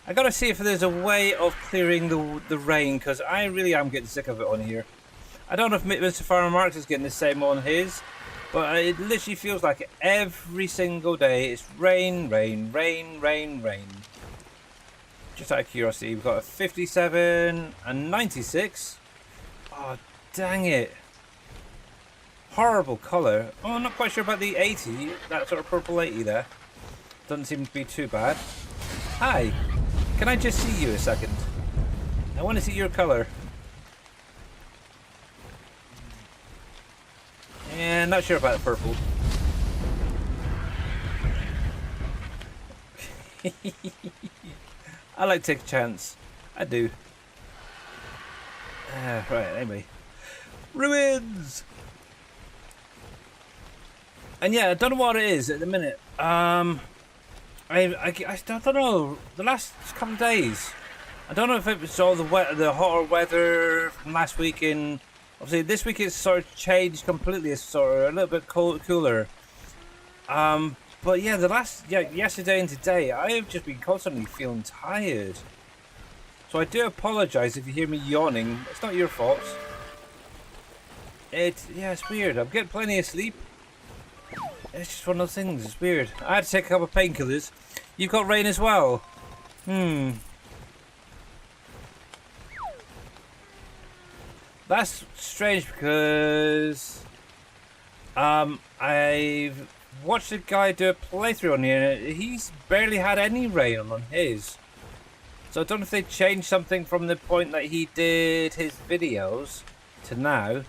I gotta see if there's a way of clearing the rain, because I really am getting sick of it on here. I don't know if Mr. Farmer Marks is getting the same on his, but it literally feels like every single day it's rain, rain, rain, rain, rain. Just out of curiosity, we've got a 57 and 96. Oh, dang it. Horrible colour. Oh, I'm not quite sure about the 80, that sort of purple 80 there. Doesn't seem to be too bad. Hi, can I just see you a second? I want to see your colour. Yeah, not sure about the purple. I like to take a chance. I do. Right, anyway. Ruins! And yeah, I don't know what it is at the minute. I don't know. The last couple of days, I don't know if it was all the hotter weather from last week. In obviously this week it's sort of changed completely. It's sort of a little bit cooler. But yeah, yesterday and today, I have just been constantly feeling tired. So I do apologise if you hear me yawning. It's not your fault. It's weird. I'm getting plenty of sleep. It's just one of those things. It's weird. I had to take a couple of painkillers. You've got rain as well. That's strange because I've watched a guy do a playthrough on here and he's barely had any rain on his. So I don't know if they changed something from the point that he did his videos to now.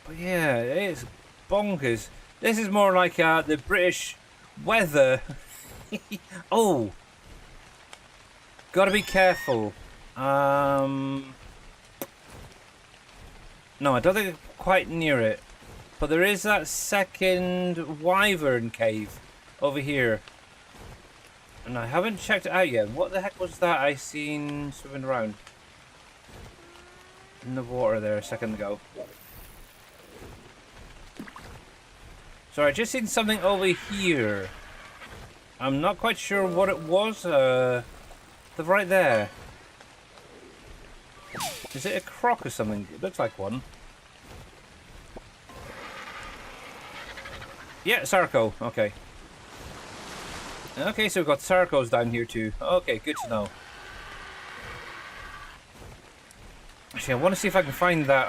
But yeah, it's bonkers. This is more like the British weather. Oh, gotta be careful. No, I don't think it's quite near it. But there is that second wyvern cave over here. And I haven't checked it out yet. What the heck was that I seen swimming around in the water there a second ago? Sorry, I just seen something over here. I'm not quite sure what it was. They're right there. Is it a croc or something? It looks like one. Yeah, Sarco. Okay. Okay, so we've got Sarcos down here too. Okay, good to know. Actually, I want to see if I can find that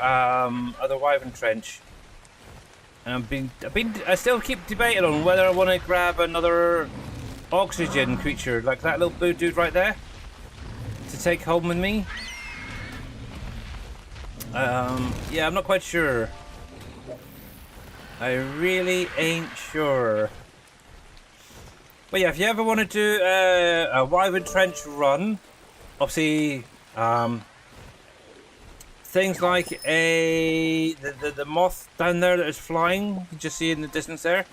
other wyvern trench. And I still keep debating on whether I want to grab another oxygen creature, like that little blue dude right there, to take home with me. Yeah, I'm not quite sure. I really ain't sure. But yeah, if you ever want to do a wyvern trench run, obviously, things like the moth down there that is flying, you can just see in the distance there.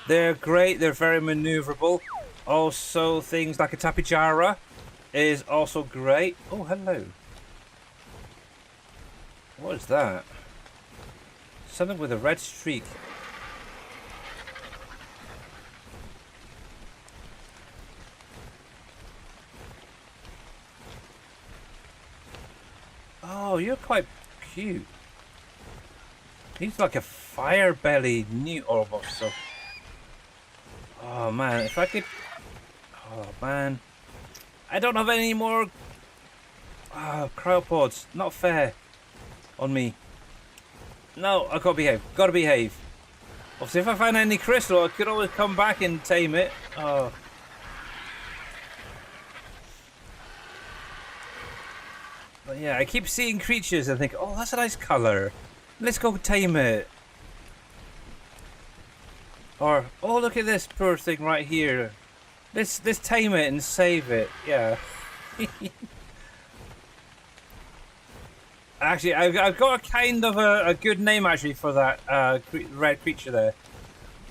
They're great. They're very maneuverable. Also, things like a tapijara is also great. Oh, hello. What is that? Something with a red streak. Oh, you're quite cute. He's like a fire-bellied newt almost. So, oh man, if I could. Oh man, I don't have any more cryopods. Not fair on me. No, I gotta behave. Gotta behave. Obviously, if I find any crystal, I could always come back and tame it. Oh. But yeah, I keep seeing creatures and think, oh, that's a nice colour. Let's go tame it. Or, oh, look at this poor thing right here. Let's tame it and save it. Yeah. Actually, I've got a kind of a good name actually for that red creature there.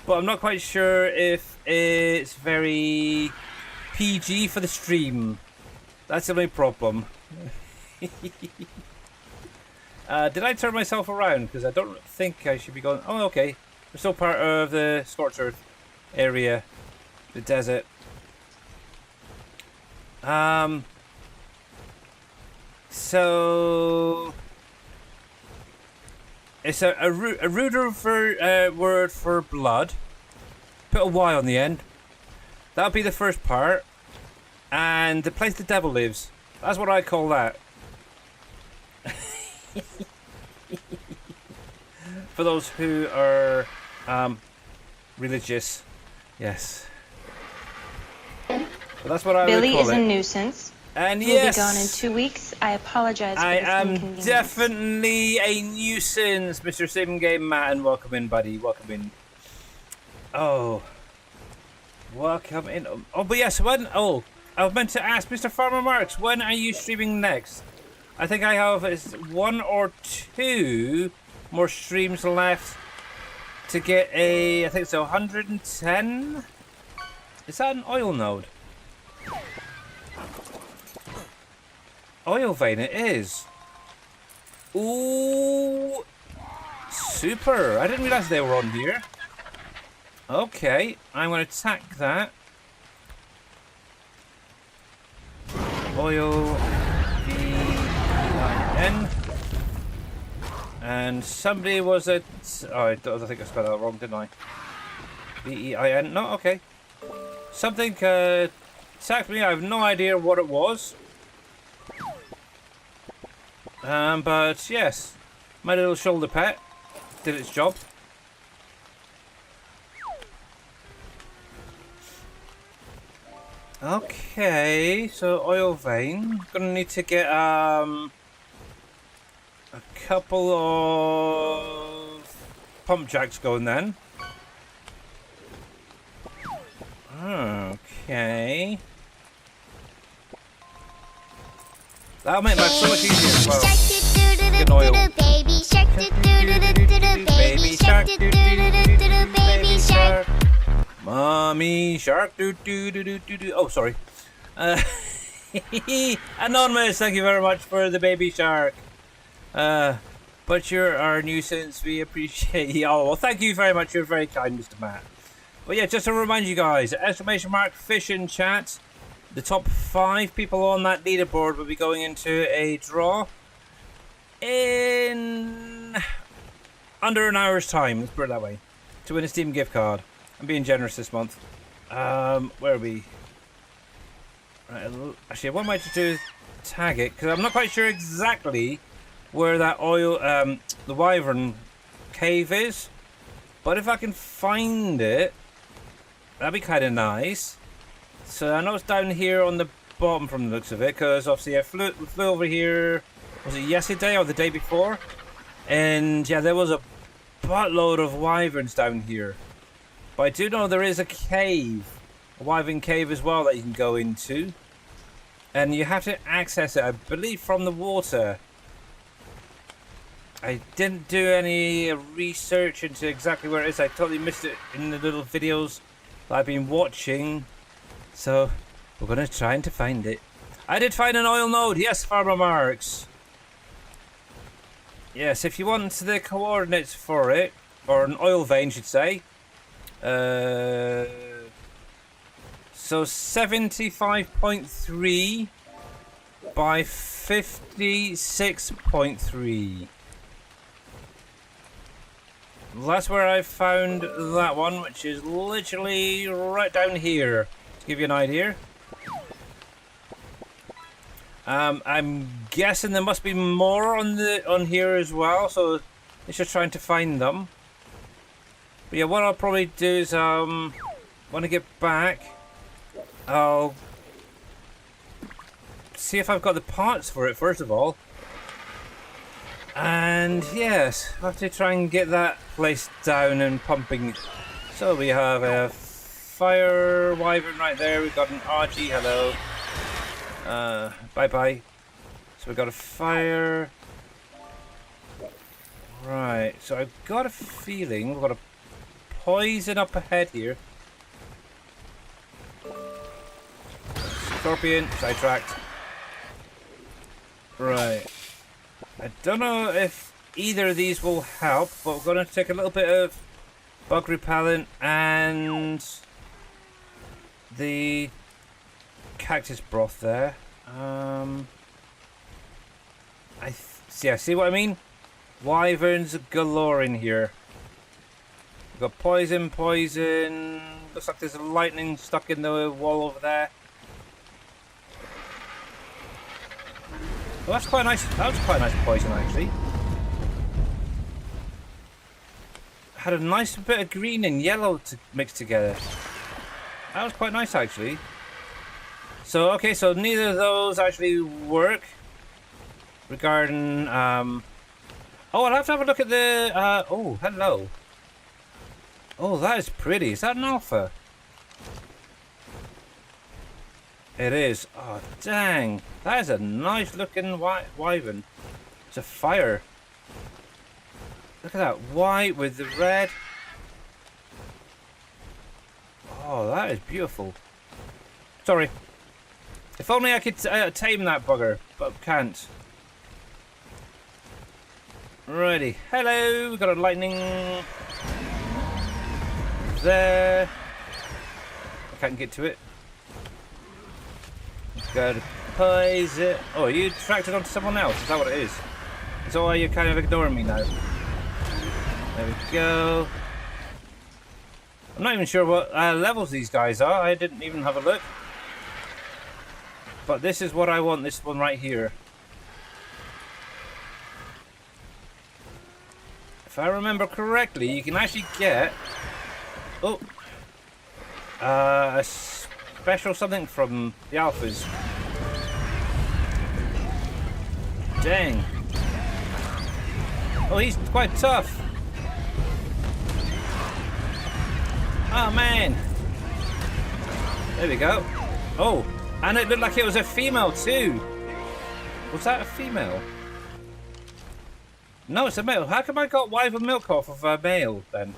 But I'm not quite sure if it's very PG for the stream. That's the only problem. Did I turn myself around? Because I don't think I should be going... Oh, okay. We're still part of the Scorched Earth area. The desert. So... It's a ruder word for blood. Put a Y on the end. That'll be the first part. And the place the devil lives. That's what I call that. For those who are religious, yes. But that's what I would call it. Billy is a nuisance. And We'll yes, be gone in 2 weeks. I apologize for I this am inconvenience. definitely a nuisance, Mr. Sim Game Matt, and welcome in, buddy. Welcome in. Oh, welcome in. Oh, but yes, when? Oh, I was meant to ask Mr. Farmer Marks, when are you streaming next? I think I have 1 or 2 more streams left to get I think it's 110. Is that an oil node? Oil vein, it is. Ooh, super. I didn't realize they were on here. Okay, I'm going to attack that. Oil V-I-N. And somebody was at... Oh, I think I spelled that wrong, didn't I? V-E-I-N. No, okay. Something attacked me. I have no idea what it was. But yes, my little shoulder pet did its job. Okay, so oil vein. Gonna need to get a couple of pump jacks going then. Okay. That'll make life so much easier as well. Get oil. Baby shark, baby shark, baby shark. Mommy shark, Oh, sorry. Anonymous, thank you very much for the baby shark. But you're our nuisance. We appreciate you. Oh, well, thank you very much. You're very kind, Mr. Matt. But yeah, just to remind you guys, !fish in chat. The top 5 people on that leaderboard will be going into a draw in under an hour's time. Let's put it that way. To win a Steam gift card. I'm being generous this month. Where are we? Right, actually, what I might do is tag it, because I'm not quite sure exactly where that oil, the Wyvern cave is. But if I can find it, that'd be kind of nice. So I know it's down here on the bottom from the looks of it, because obviously I flew over here, was it yesterday or the day before? And yeah, there was a buttload of wyverns down here. But I do know there is a cave, a wyvern cave as well that you can go into. And you have to access it, I believe, from the water. I didn't do any research into exactly where it is. I totally missed it in the little videos that I've been watching. So, we're going to try to find it. I did find an oil node. Yes, Farmer Marks. Yes, if you want the coordinates for it, or an oil vein, should say. So, 75.3 by 56.3. That's where I found that one, which is literally right down here. To give you an idea. I'm guessing there must be more on here as well, so it's just trying to find them. But yeah, what I'll probably do is when I get back, I'll see if I've got the parts for it first of all. And yes, I have to try and get that place down and pumping. So we have a fire wyvern right there. We've got an RG, hello. Bye bye. So we've got a fire. Right, so I've got a feeling we've got a poison up ahead here. Scorpion, sidetracked. Right. I don't know if either of these will help, but we're going to take a little bit of bug repellent and the cactus broth there. See what I mean? Wyverns galore in here. We've got poison. Looks like there's lightning stuck in the wall over there. Well, that's quite nice. That was quite a nice poison, actually. Had a nice bit of green and yellow mixed together. That was quite nice, actually. So, okay, so neither of those actually work. Regarding, oh, I'll have to have a look at the, oh, hello. Oh, that is pretty. Is that an alpha? It is. Oh, dang. That is a nice looking wyvern. It's a fire. Look at that white with the red. Oh, that is beautiful. Sorry. If only I could tame that bugger, but can't. Righty. Hello. We've got a lightning there. I can't get to it. Got a poison. Oh, are you attracted onto someone else? Is that what it is? Is that why you're kind of ignoring me now? There we go. I'm not even sure what levels these guys are. I didn't even have a look. But this is what I want. This one right here. If I remember correctly, you can actually get a special something from the alphas. Dang. Oh, he's quite tough. Oh man! There we go. Oh, and it looked like it was a female too. Was that a female? No, it's a male. How come I got wyvern milk off of a male then?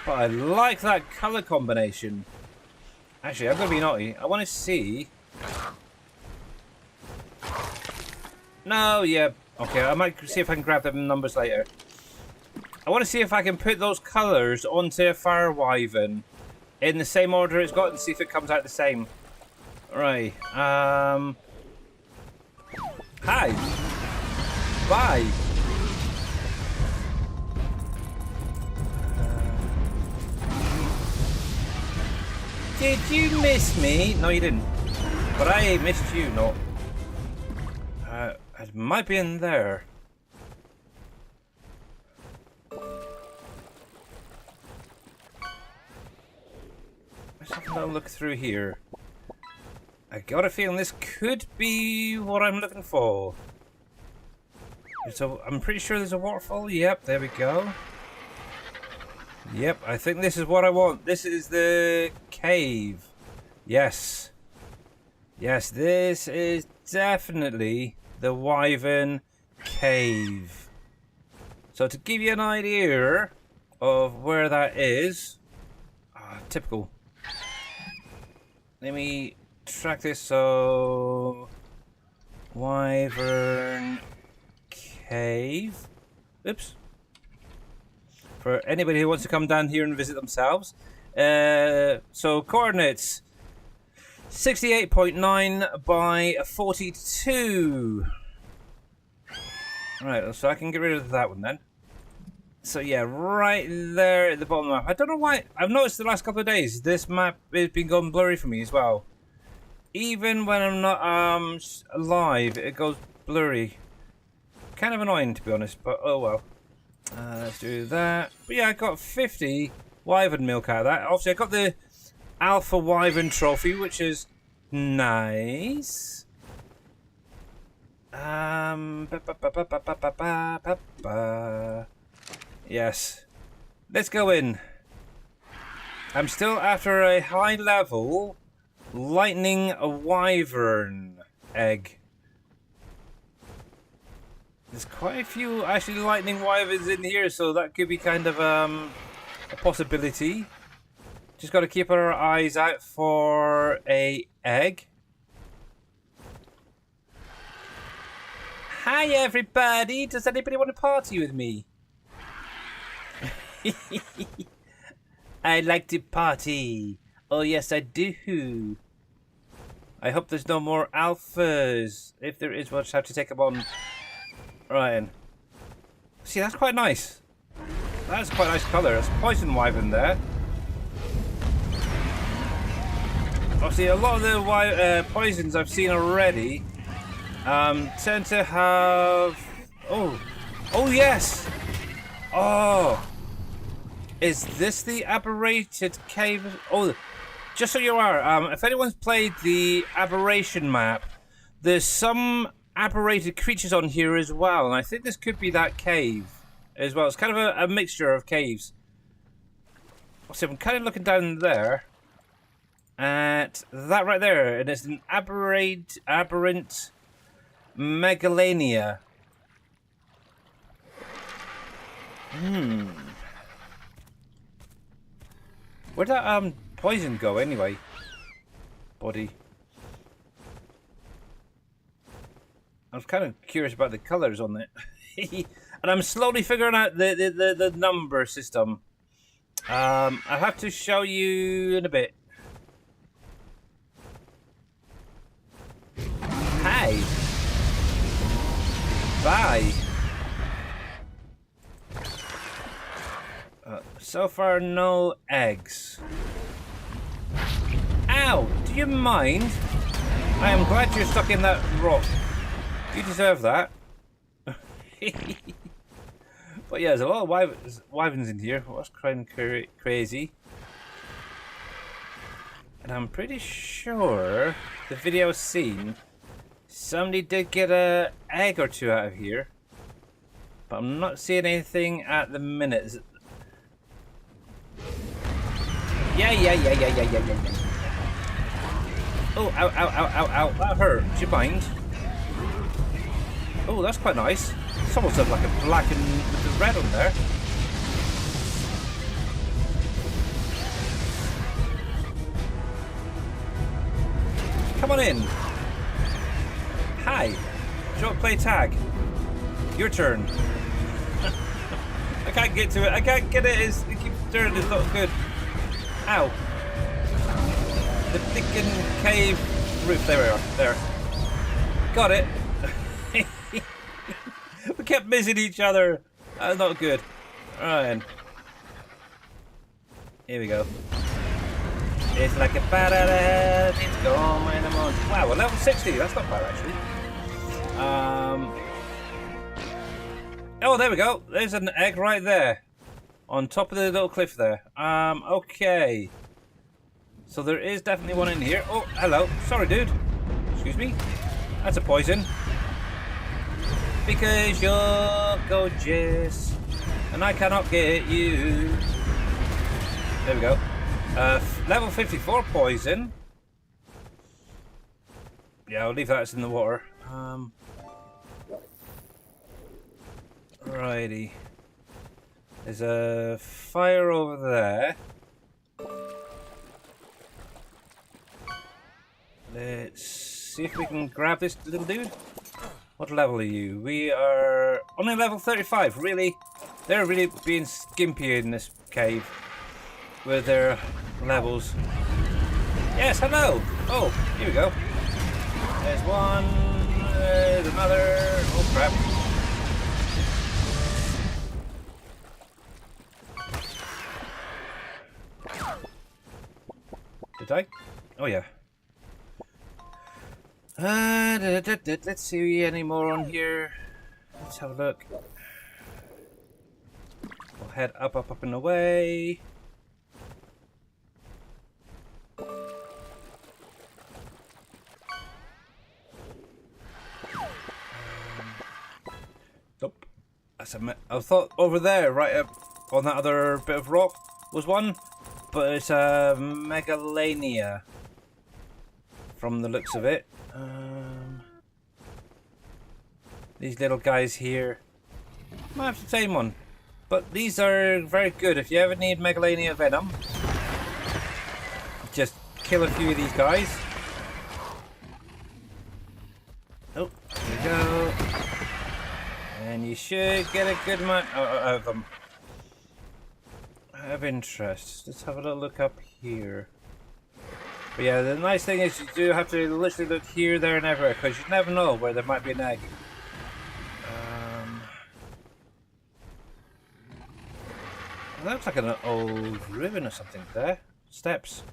But I like that colour combination. Actually, I'm gonna be naughty. I want to see. No, yeah. Okay, I might see if I can grab them numbers later. I want to see if I can put those colours onto a fire wyvern in the same order it's got and see if it comes out the same. Right. Hi. Bye. Did you miss me? No, you didn't. But I missed you, no. It might be in there. Let's have a little look through here. I got a feeling this could be what I'm looking for. So I'm pretty sure there's a waterfall. Yep, there we go. Yep, I think this is what I want. This is the cave. Yes. Yes, this is definitely the wyvern cave. So to give you an idea of where that is, typical. Let me track this. So wyvern cave. Oops. For anybody who wants to come down here and visit themselves. So coordinates 68.9 by 42. Right, so I can get rid of that one then. So yeah, right there at the bottom of the map. I don't know why. I've noticed the last couple of days this map has been going blurry for me as well. Even when I'm not live, it goes blurry. Kind of annoying to be honest, but oh well. Let's do that. But yeah, I got 50 wyvern milk out of that. Obviously, I got the alpha wyvern trophy, which is nice. Yes. Let's go in. I'm still after a high level lightning wyvern egg. There's quite a few actually lightning wyverns in here, so that could be kind of a possibility. Just got to keep our eyes out for a egg. Hi everybody! Does anybody want to party with me? I like to party. Oh yes, I do. I hope there's no more alphas. If there is, we'll just have to take them on. Right. See, that's quite nice. That's quite a nice colour. There's poison wyvern there. Obviously, a lot of the poisons I've seen already tend to have... Oh yes! Oh! Is this the aberrated cave? Oh, just so you are, if anyone's played the aberration map, there's some aberrated creatures on here as well, and I think this could be that cave as well. It's kind of a mixture of caves. So I'm kind of looking down there at that right there, and it's an aberrant megalania. Where'd that poison go anyway? Body. I was kind of curious about the colours on it. And I'm slowly figuring out the number system. I'll have to show you in a bit. Hi. Bye. So far, no eggs. Ow! Do you mind? I am glad you're stuck in that rock. You deserve that. But yeah, there's a lot of wyverns in here. What's crying crazy? And I'm pretty sure the video I've seen, somebody did get an egg or two out of here. But I'm not seeing anything at the minute. Yeah. Oh, ow, ow, ow, ow, ow. That hurt. Do you mind? Oh, that's quite nice. It's almost like a black and with the red on there. Come on in. Hi. Do you want to play tag? Your turn. I can't get to it. I can't get it. It keeps turning. It's not good. Ow. The freaking cave roof. There we are. There. Got it. We kept missing each other. That's not good. Alright. Here we go. It's like a badass. It's going on. Wow, we're level 60. That's not bad actually. Oh, there we go. There's an egg right there. On top of the little cliff there. Okay. So there is definitely one in here. Oh, hello. Sorry, dude. Excuse me. That's a poison. Because you're gorgeous. And I cannot get you. There we go. Level 54 poison. Yeah, I'll leave that in the water. Righty. There's a fire over there. Let's see if we can grab this little dude. What level are you? We are only level 35. Really? They're really being skimpy in this cave with their levels. Yes, hello. Oh, here we go. There's one. There's another. Oh crap. Did I? Oh yeah. Let's see any more on here. Let's have a look. We'll head up and away. Nope. I thought over there, right up on that other bit of rock, was one, but it's a Megalania from the looks of it. These little guys here, might have to tame one, but these are very good if you ever need Megalania venom. Just kill a few of these guys. Oh, there we go. And you should get a good amount out of them. Out of interest. Let's have a little look up here. But yeah, the nice thing is you do have to literally look here, there, and everywhere, because you never know where there might be an egg. That looks like an old ribbon or something there. Steps.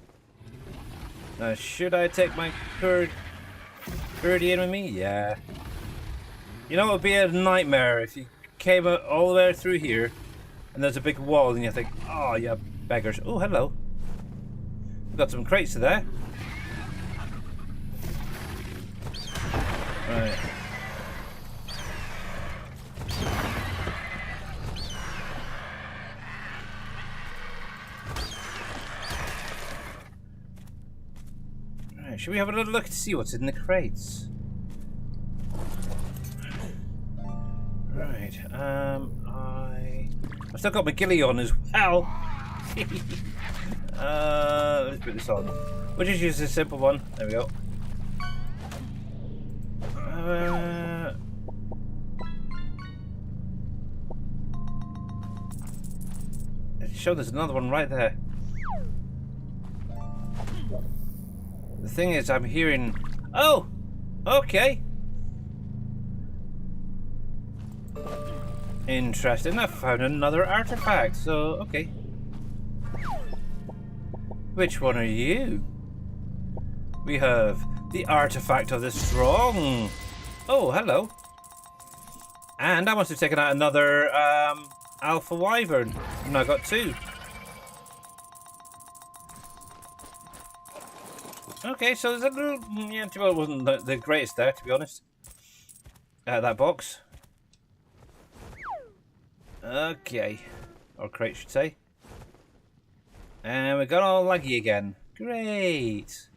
Now, should I take my birdie in with me? Yeah. You know, it would be a nightmare if you came all the way through here and there's a big wall and you think, oh, yeah, beggars. Oh, hello. We've got some crates there. Right. Right, should we have a little look to see what's in the crates? Right, I've still got my ghillie on as well. Let's put this on. We'll just use this simple one. There we go. Show there's another one right there. The thing is, I'm hearing. Oh, okay. Interesting. I found another artifact. So okay. Which one are you? We have the artifact of the strong. Oh, hello. And I must have taken out another alpha wyvern. And I got two. Okay, so there's a little. Yeah, well, it wasn't the greatest there, to be honest. That box. Okay. Or crate, should say. And we got all laggy again. Great.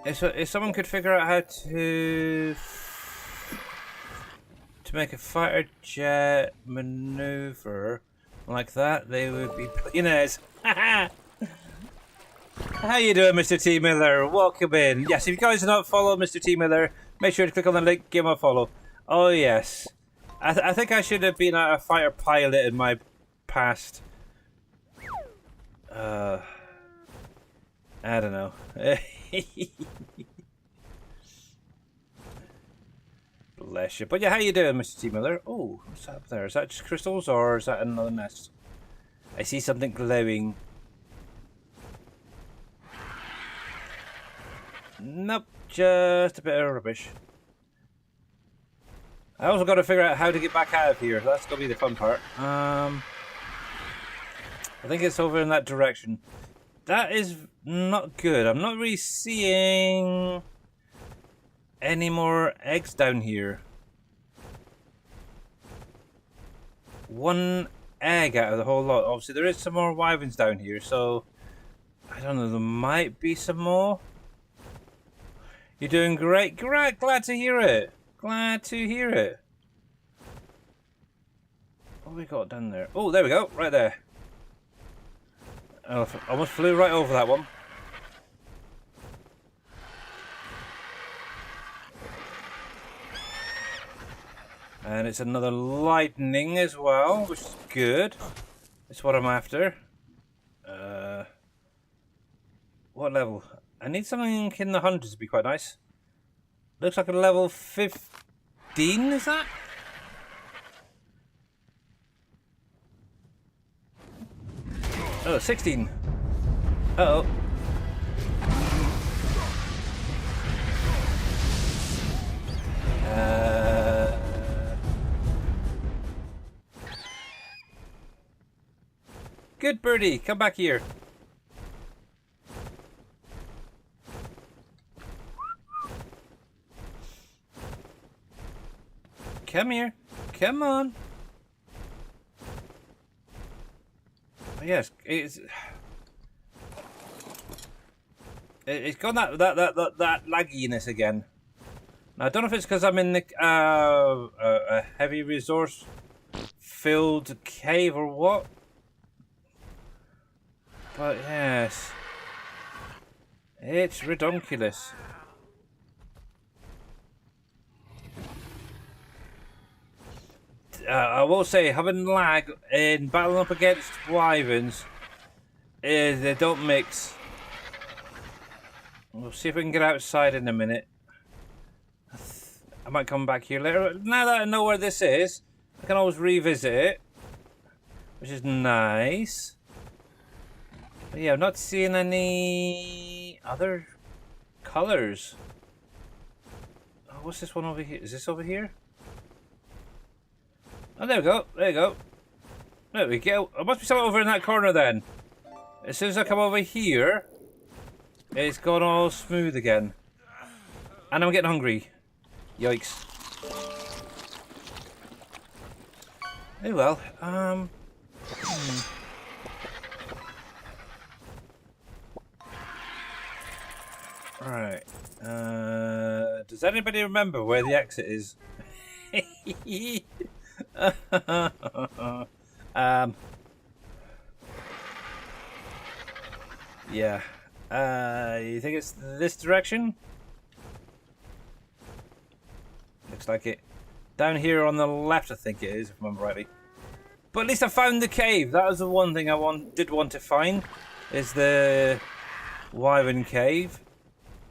If someone could figure out how to make a fighter jet maneuver like that, they would be billionaires. How you doing, Mr. T. Miller? Welcome in. Yes, if you guys do not follow Mr. T. Miller, make sure to click on the link, give him a follow. Oh yes, I think I should have been a fighter pilot in my past. I don't know. Bless you. But yeah, how you doing, Mr. T. Miller? Oh, what's that up there? Is that just crystals or is that another nest? I see something glowing. Nope, just a bit of rubbish. I also got to figure out how to get back out of here. That's going to be the fun part. I think it's over in that direction. That is not good. I'm not really seeing any more eggs down here. One egg out of the whole lot. Obviously, there is some more wyverns down here, so I don't know. There might be some more. You're doing great. Great. Glad to hear it. Glad to hear it. What have we got down there? Oh, there we go. Right there. Oh, almost flew right over that one. And it's another lightning as well, which is good. That's what I'm after. What level? I need something in the hundreds to be quite nice. Looks like a level 15, is that? Oh, 16. Uh-oh. Good birdie, come back here. Come here. Come on. Oh, yes, it's got that lagginess again. Now, I don't know if it's because I'm in the a heavy resource filled cave or what. But yes, it's redonkulous. I will say, having lag in battling up against wyverns, they don't mix. We'll see if we can get outside in a minute. I might come back here later. Now that I know where this is, I can always revisit it, which is nice. But yeah, I'm not seeing any other colors. Oh, what's this one over here? Is this over here? Oh, there we go. There you go. There we go. It must be something over in that corner then. As soon as I come over here, it's gone all smooth again. And I'm getting hungry. Yikes. Oh well. Right. Does anybody remember where the exit is? Yeah. You think it's this direction? Looks like it. Down here on the left, I think it is, if I remember rightly. But at least I found the cave. That was the one thing I did want to find, is the wyvern cave.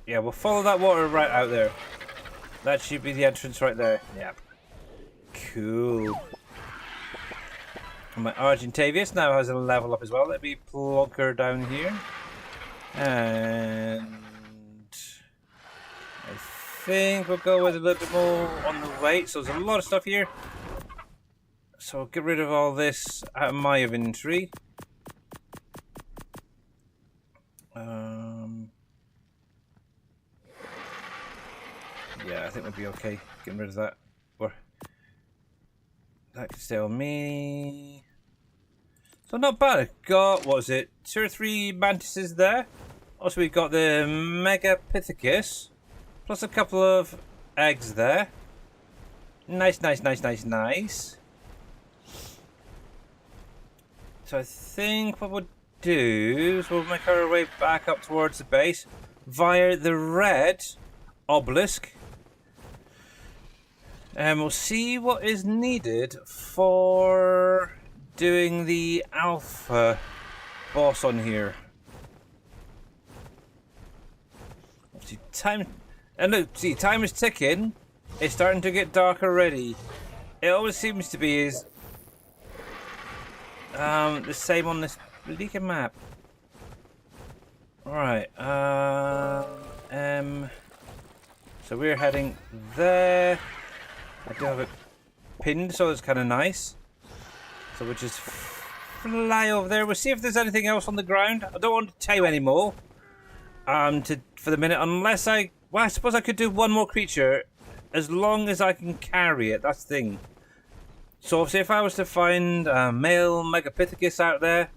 Yeah, we'll follow that water right out there. That should be the entrance right there. Yep. Cool. And my Argentavius now has a level up as well. Let me plonk her down here. And I think we'll go with a little bit more on the weight. So there's a lot of stuff here. So I'll get rid of all this out of my inventory. Yeah, I think we'll be okay getting rid of that. Or that can stay on me. So not bad. I've got, what was it, 2 or 3 mantises there. Also, we've got the Megapithecus, plus a couple of eggs there. Nice, nice, nice, nice, nice. So I think what we'll do is we'll make our way back up towards the base via the red obelisk. And we'll see what is needed for doing the alpha boss on here. See, time, and look, see, time is ticking. It's starting to get dark already. It always seems to be is the same on this bleaker map. Alright, so we're heading there. I do have it pinned, so it's kind of nice. So we'll just fly over there. We'll see if there's anything else on the ground. I don't want to tell you anymore. For the minute, unless I suppose I could do one more creature, as long as I can carry it. That's the thing. So obviously, if I was to find a male Megapithecus out there,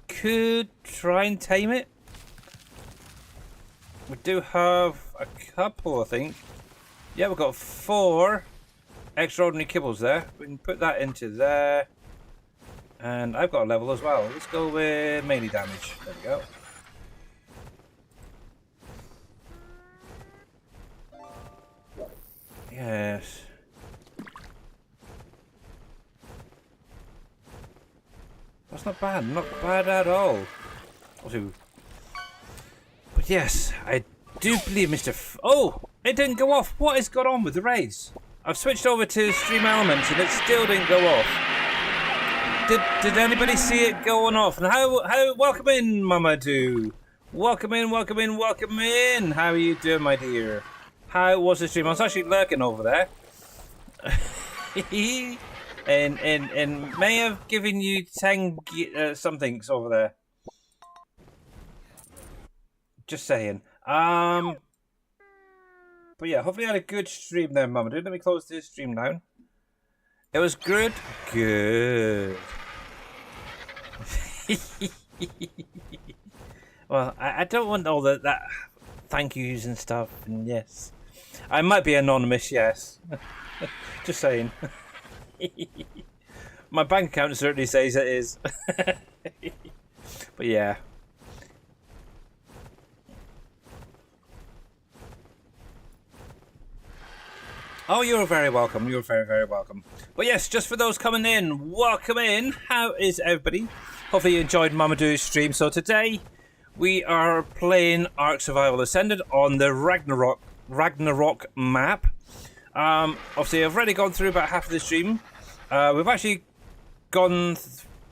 could try and tame it. We do have a couple, I think. Yeah, we've got 4 extraordinary kibbles there. We can put that into there. And I've got a level as well. Let's go with melee damage. There we go. Yes. That's not bad. Not bad at all. Also, but yes, I do believe Mr. Oh! It didn't go off. What has gone on with the raids? I've switched over to Stream Elements and it still didn't go off. Did anybody see it going off? And how welcome in, Mama Do. Welcome in, welcome in, welcome in. How are you doing, my dear? How was the stream? I was actually lurking over there. and may have given you 10 somethings over there. Just saying. But yeah, hopefully I had a good stream there, Mama. Let me close this stream down. It was good. Good. Well, I don't want all that thank yous and stuff, and yes. I might be anonymous, yes. Just saying. My bank account certainly says it is. But yeah. Oh, you're very welcome. You're very, very welcome. But yes, just for those coming in, welcome in. How is everybody? Hopefully you enjoyed Mamadou's stream. So today we are playing Ark Survival Ascended on the Ragnarok map. Obviously I've already gone through about half of the stream. We've actually gone...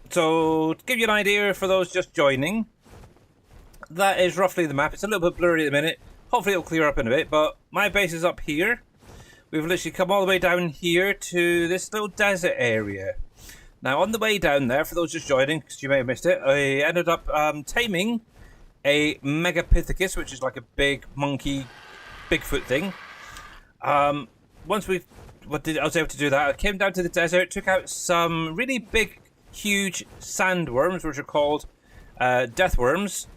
So to give you an idea for those just joining, that is roughly the map. It's a little bit blurry at the minute. Hopefully it'll clear up in a bit. But my base is up here. We've literally come all the way down here to this little desert area. Now, on the way down there, for those just joining, because you may have missed it, I ended up taming a Megapithecus, which is like a big monkey, Bigfoot thing. Once I was able to do that, I came down to the desert, took out some really big, huge sandworms, which are called death worms.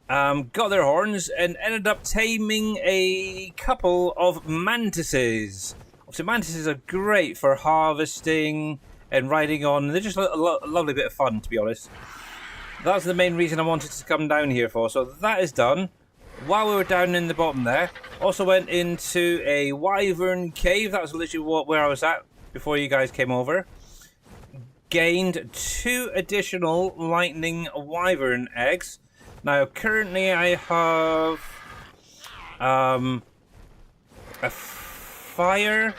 Got their horns and ended up taming a couple of mantises. Obviously, mantises are great for harvesting and riding on. They're just a lovely bit of fun, to be honest. That's the main reason I wanted to come down here for. So that is done. While we were down in the bottom there, also went into a wyvern cave. That was literally where I was at before you guys came over. Gained 2 additional lightning wyvern eggs. Now, currently I have a fire,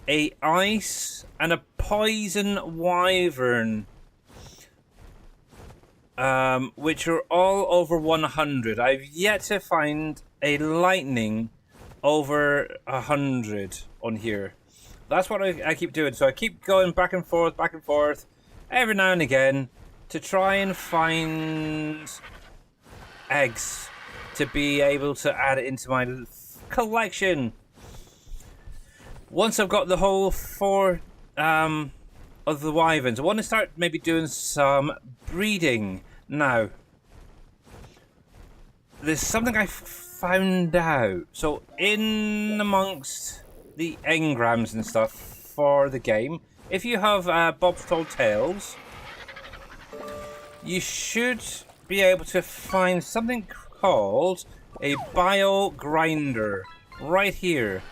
a ice, and a poison wyvern, which are all over 100. I've yet to find a lightning over 100 on here. That's what I keep doing. So I keep going back and forth, every now and again, to try and find eggs to be able to add it into my collection. Once I've got the whole 4 of the wyverns. I want to start maybe doing some breeding. Now, there's something I found out. So in amongst the engrams and stuff for the game, if you have Bob's Told Tales, you should be able to find something called a bio grinder right here.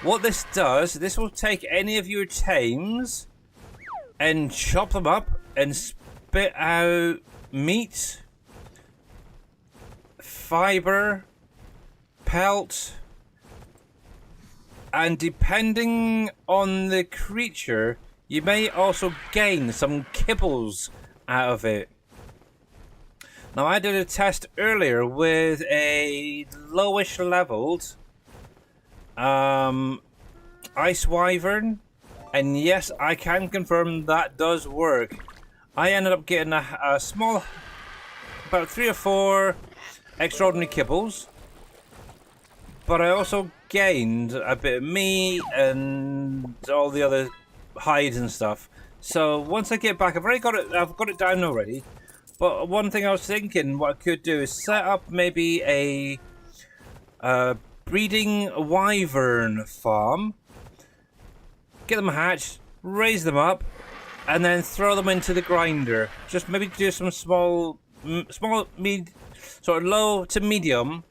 What this does, this will take any of your tames and chop them up and spit out meat, fiber, pelt, and depending on the creature, you may also gain some kibbles out of it. Now, I did a test earlier with a lowish leveled ice wyvern, and yes, I can confirm that does work. I ended up getting a small, about 3 or 4 extraordinary kibbles, but I also gained a bit of meat and all the other hides and stuff. So once I get back, I've got it down already. But one thing I was thinking, what I could do is set up maybe a breeding wyvern farm, get them hatched, raise them up, and then throw them into the grinder. Just maybe do some small, sort of low to medium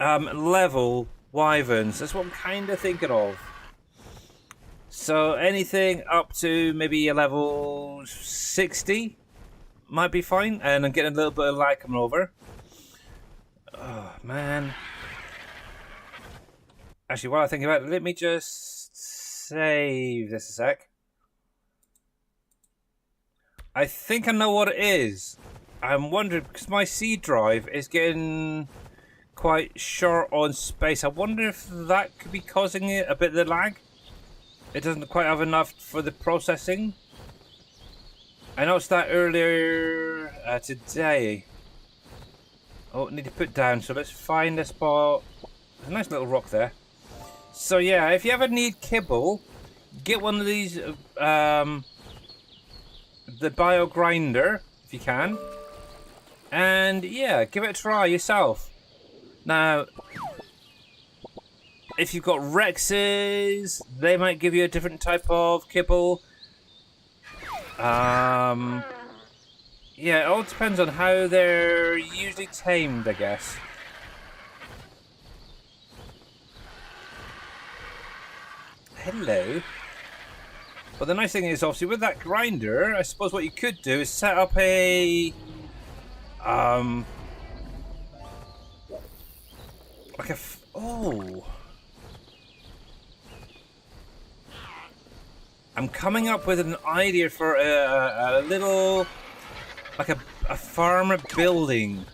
level wyverns. That's what I'm kind of thinking of. So anything up to maybe a level 60 might be fine. And I'm getting a little bit of light coming over. Oh, man. Actually, while I think about it, let me just save this a sec. I think I know what it is. I'm wondering, because my C drive is getting quite short on space. I wonder if that could be causing it a bit of the lag. It doesn't quite have enough for the processing. I noticed that earlier today. Oh, need to put down, so let's find a spot. There's a nice little rock there. So yeah, if you ever need kibble, get one of these, the bio grinder, if you can. And yeah, give it a try yourself. Now, if you've got Rexes, they might give you a different type of kibble. Yeah, it all depends on how they're usually tamed, I guess. Hello. But the nice thing is, obviously, with that grinder, I suppose what you could do is set up a... like a... oh... I'm coming up with an idea for a little, like a farm building.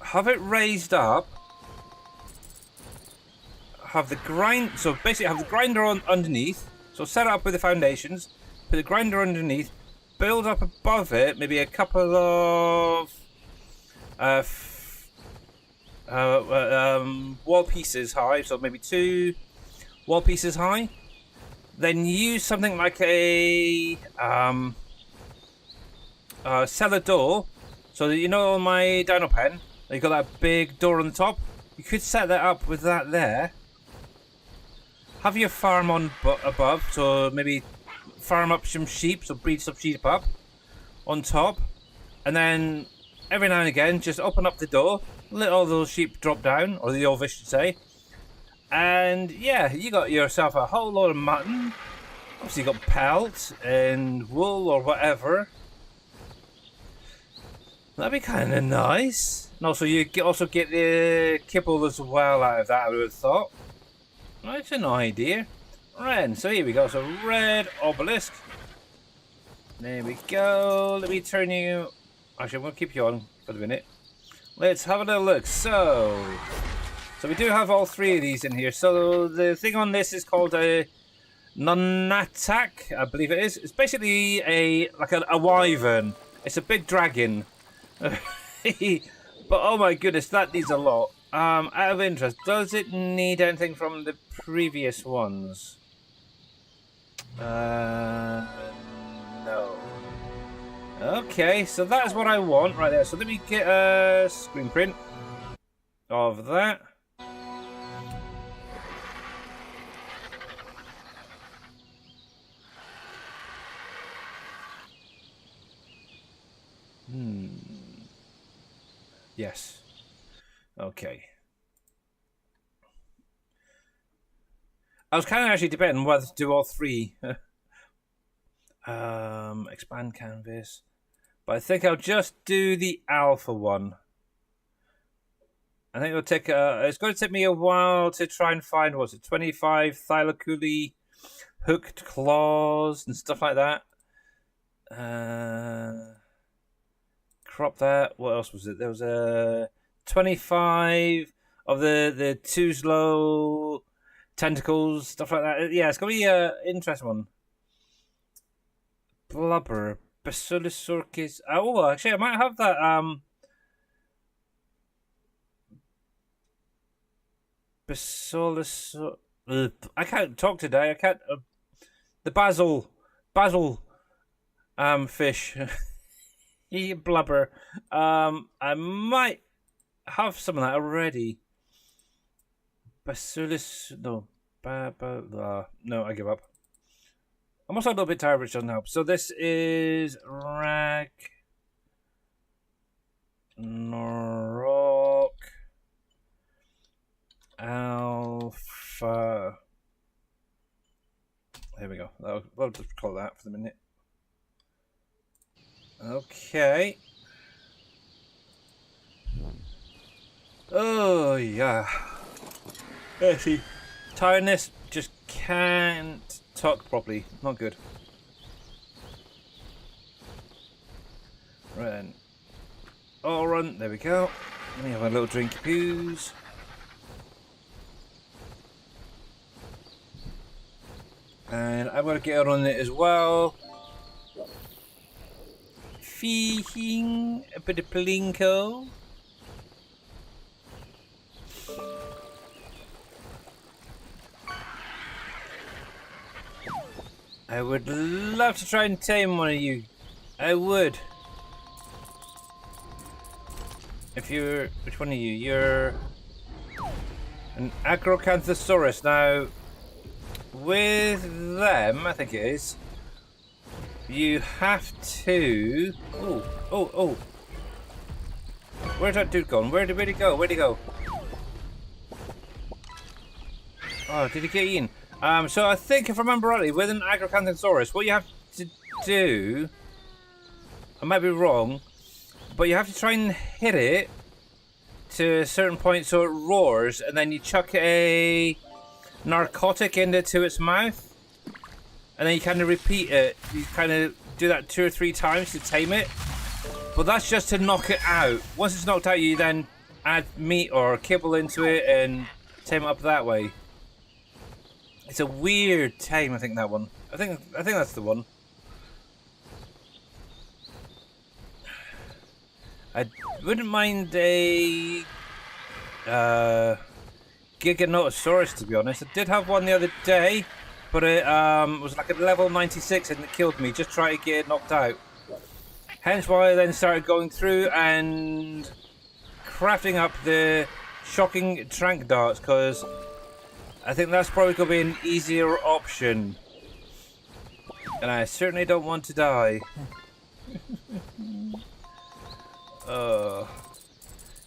Have it raised up. Have the so basically have the grinder on underneath. So set it up with the foundations. Put the grinder underneath. Build up above it, maybe a couple of wall pieces high. So maybe 2 wall pieces high. Then use something like a cellar door, so that you know on my dino pen, you got that big door on the top. You could set that up with that there. Have your farm on above, so maybe farm up some sheep, so breed some sheep up on top, and then every now and again just open up the door, let all those sheep drop down, or the ovish should say. And yeah, you got yourself a whole load of mutton. Obviously, you got pelt and wool or whatever. That'd be kind of nice. And also, you also get the kibble as well out of that, I would have thought. That's an idea. Right, so here we go. So, red obelisk. There we go. Let me turn you... Actually, I'm going to keep you on for the minute. Let's have a little look. So we do have all 3 of these in here. So the thing on this is called a Nunatak, I believe it is. It's basically like a wyvern. It's a big dragon. But oh my goodness, that needs a lot. Out of interest, does it need anything from the previous ones? No. Okay, so that is what I want right there. So let me get a screen print of that. Yes. Okay. I was kind of actually debating whether to do all three. Expand canvas. But I think I'll just do the alpha one. I think it'll take it's going to take me a while to try and find, what's it, 25 thylacolli hooked claws and stuff like that. Crop that. What else was it? There was a 25 of the Tuzlo tentacles, stuff like that. Yeah, it's going to be an interesting one. Blubber. Basilosaurus. Oh, actually, I might have that. Basilosaurus. I can't talk today. I can't. The basil fish. You blubber. I might have some of that already. Basilis. No. No, I give up. I'm also a little bit tired, which doesn't help. So this is Ragnarok Alpha. There we go. We'll just call that for the minute. Okay. Oh, yeah. See, tiredness, just can't talk properly. Not good. Right then. All run. There we go. Let me have a little drink of booze. And I'm going to get on it as well. Feeling a bit of plinko. I would love to try and tame one of you. I would. If you're... Which one are you? You're... an Acrocanthosaurus. Now, with them, I think it is, you have to... Oh. Where's that dude gone? Where'd he go? Where'd he go? Oh, did he get in? So I think, if I remember rightly, with an Acrocanthosaurus, what you have to do, I might be wrong, but you have to try and hit it to a certain point so it roars, and then you chuck a narcotic into its mouth, and then you kind of repeat it. You kind of do that 2 or 3 times to tame it, but that's just to knock it out. Once it's knocked out, you then add meat or kibble into it and tame it up that way. It's a weird tame, I think, that one. I think that's the one. I wouldn't mind a Giganotosaurus, to be honest. I did have one the other day, but it was like at level 96 and it killed me. Just trying to get it knocked out. Hence why I then started going through and crafting up the shocking trank darts, because I think that's probably going to be an easier option. And I certainly don't want to die.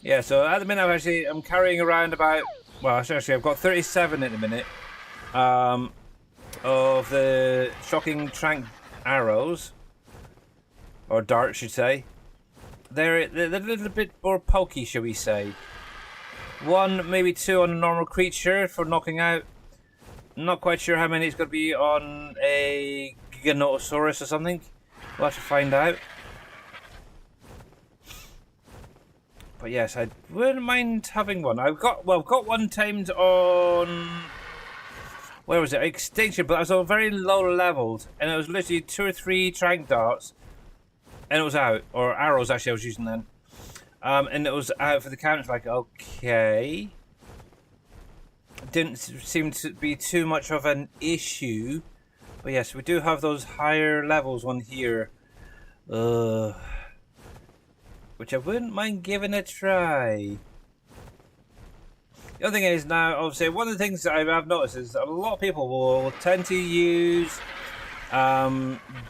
Yeah, so at the minute I'm carrying around about... Well, actually I've got 37 at the minute. Of the shocking trank arrows. Or darts, should say. They're a little bit more pokey, shall we say. 1, maybe 2 on a normal creature for knocking out. Not quite sure how many it's going to be on a Giganotosaurus or something. We'll have to find out. But yes, I wouldn't mind having one. I've got one tamed on... Where was it? Extinction, but I was all very low leveled. And it was literally 2 or 3 trank darts. And it was out. Or arrows, actually, I was using then. And it was out for the count. It's like, okay. Didn't seem to be too much of an issue But yes, we do have those higher levels on here. Which I wouldn't mind giving a try. The other thing is now, obviously, one of the things that I've noticed is a lot of people will tend to use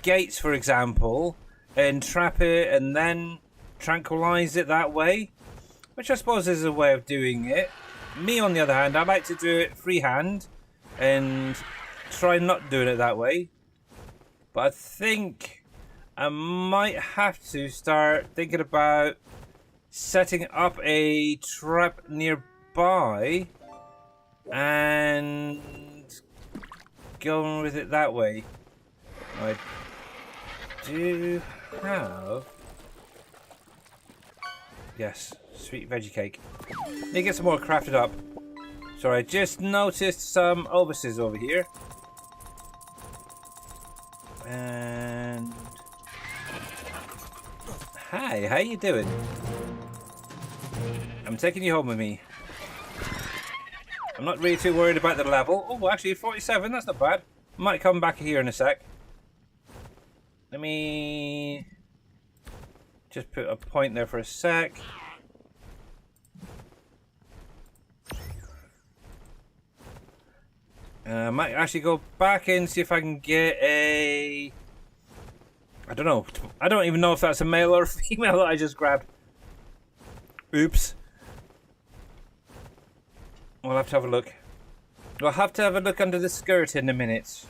gates, for example, and trap it and then tranquilize it that way, which I suppose is a way of doing it. Me, on the other hand, I like to do it freehand and try not doing it that way. But I think I might have to start thinking about setting up a trap nearby and going with it that way. I do have... Yes, sweet veggie cake. Need to get some more crafted up. Sorry, I just noticed some obuses over here. And... Hi, how you doing? I'm taking you home with me. I'm not really too worried about the level. Oh, actually, 47, that's not bad. Might come back here in a sec. Let me just put a point there for a sec. I might actually go back and see if I can get a... I don't know. I don't even know if that's a male or a female that I just grabbed. Oops. We'll have to have a look. We'll have to have a look under the skirt in a minute.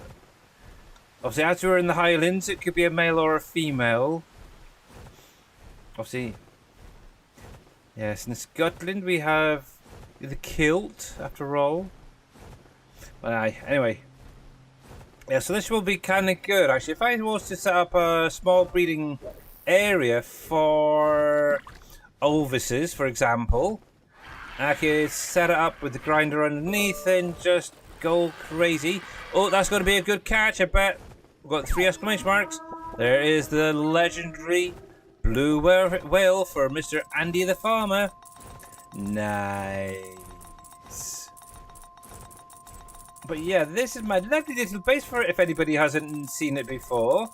Obviously, as we're in the Highlands, it could be a male or a female. Obviously, yes, in Scotland we have the kilt, after all. But anyway. Yeah, so this will be kind of good, actually. If I was to set up a small breeding area for ovices, for example, I could set it up with the grinder underneath and just go crazy. Oh, that's going to be a good catch, I bet. We've got 3 exclamation marks. There is the legendary blue whale for Mr. Andy the Farmer. Nice. But yeah, this is my lovely little base for it if anybody hasn't seen it before.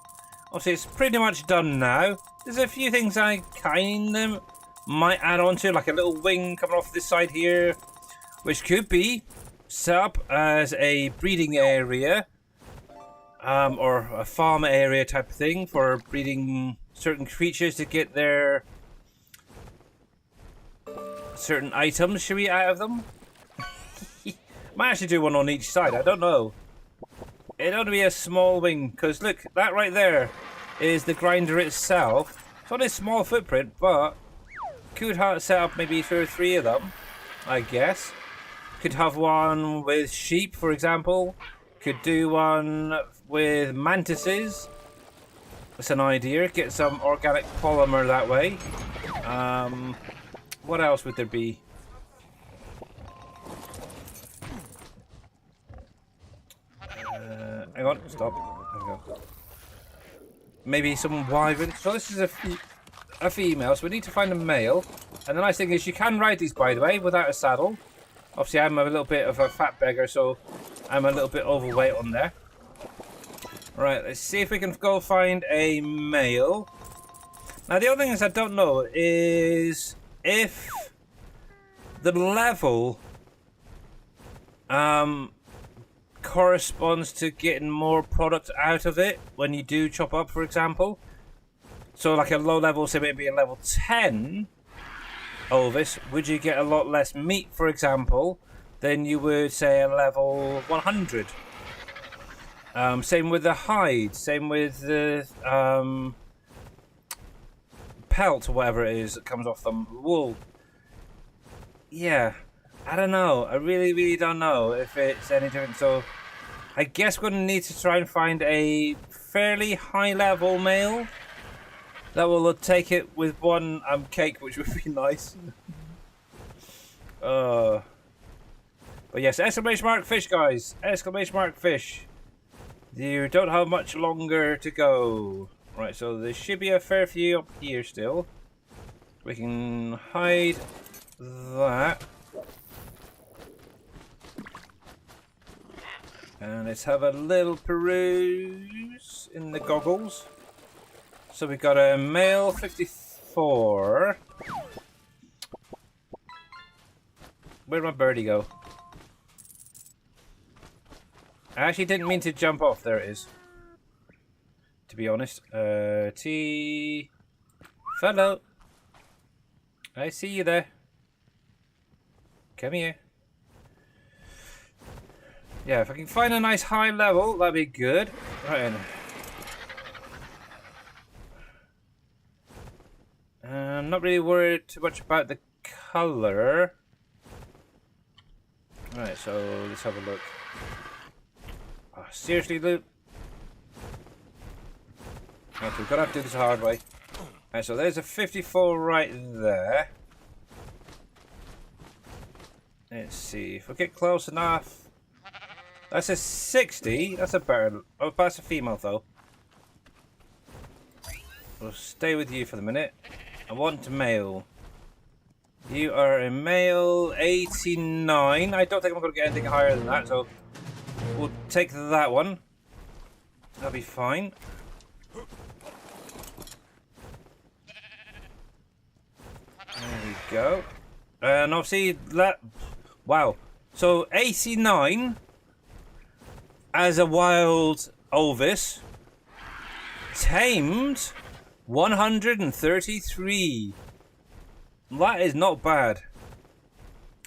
Obviously, it's pretty much done now. There's a few things I kind of might add on to, like a little wing coming off this side here, which could be set up as a breeding area. Or a farm area type of thing for breeding certain creatures to get their certain items, should we, out of them? Might actually do one on each side, I don't know. It ought to be a small wing, because look, that right there is the grinder itself. It's on a small footprint, but could have set up maybe 2 or 3 of them, I guess. Could have one with sheep, for example. Could do one with mantises. That's an idea. Get some organic polymer that way. What else would there be? Hang on, stop. There we go. Maybe some wyvern. So this is a female, so we need to find a male. And the nice thing is you can ride these, by the way, without a saddle. Obviously, I'm a little bit of a fat beggar, so I'm a little bit overweight on there. Right, let's see if we can go find a male. Now, the other thing is I don't know is if the level corresponds to getting more product out of it when you do chop up, for example. So, like a low level, say maybe a level 10 Ovis, would you get a lot less meat, for example, than you would say a level 100? Same with the hide, same with the pelt or whatever it is that comes off them, wool. Yeah, I don't know. I really don't know if it's any different. So I guess we're going to need to try and find a fairly high level male that will take it with one cake, which would be nice. But yes, exclamation mark fish, guys. Exclamation mark fish. You don't have much longer to go. Right, so there should be a fair few up here still. We can hide that. And let's have a little peruse in the goggles. So we got a male 54. Where'd my birdie go? I actually didn't mean to jump off. There it is. To be honest. T... Fellow. I see you there. Come here. Yeah, if I can find a nice high level, that'd be good. Right then. I'm not really worried too much about the colour. Right, so let's have a look. Oh, seriously, Luke? Okay, we're gonna have to do this the hard way. Right, so there's a 54 right there. Let's see if we get close enough. That's a 60. That's a better. Oh, that's a female though. We'll stay with you for the minute. I want a male. You are a male 89. I don't think I'm going to get anything higher than that, so we'll take that one. That'll be fine. There we go. And obviously that. Wow. So 89 as a wild Ovis. Tamed 133. That is not bad.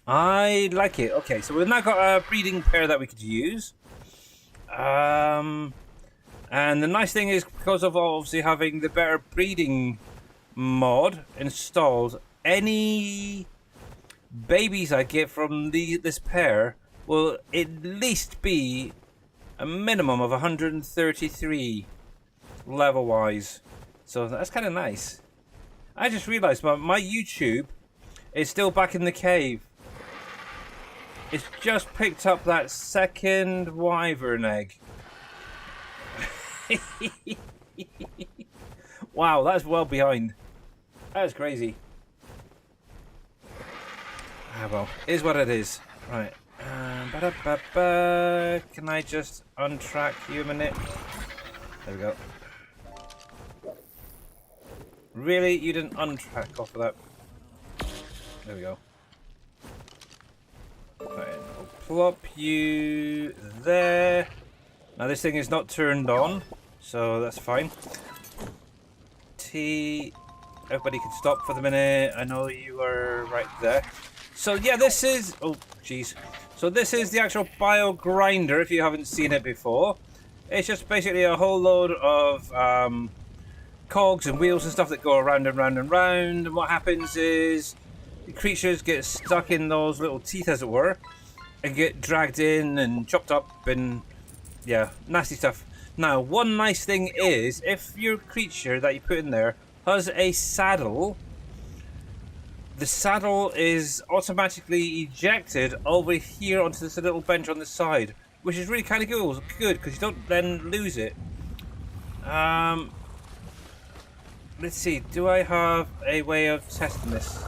I like it. Okay, so we've now got a breeding pair that we could use. And the nice thing is, because of obviously having the better breeding mod installed, any babies I get from this pair will at least be a minimum of 133 level wise. So that's kind of nice. I just realized my YouTube is still back in the cave. It's just picked up that second wyvern egg. Wow, that's well behind. That is crazy. Ah, well, is what it is. Right. Can I just untrack you a minute? There we go. Really? You didn't untrack off of that? There we go. Right, I'll plop you there. Now this thing is not turned on, so that's fine. T... Everybody can stop for the minute. I know you are right there. So yeah, this is... Oh, jeez. So this is the actual bio grinder, if you haven't seen it before. It's just basically a whole load of cogs and wheels and stuff that go around and round and round. And what happens is the creatures get stuck in those little teeth, as it were, and get dragged in and chopped up and, yeah, nasty stuff. Now, one nice thing is, if your creature that you put in there has a saddle, the saddle is automatically ejected over here onto this little bench on the side, which is really kind of good because you don't then lose it. Let's see, do I have a way of testing this?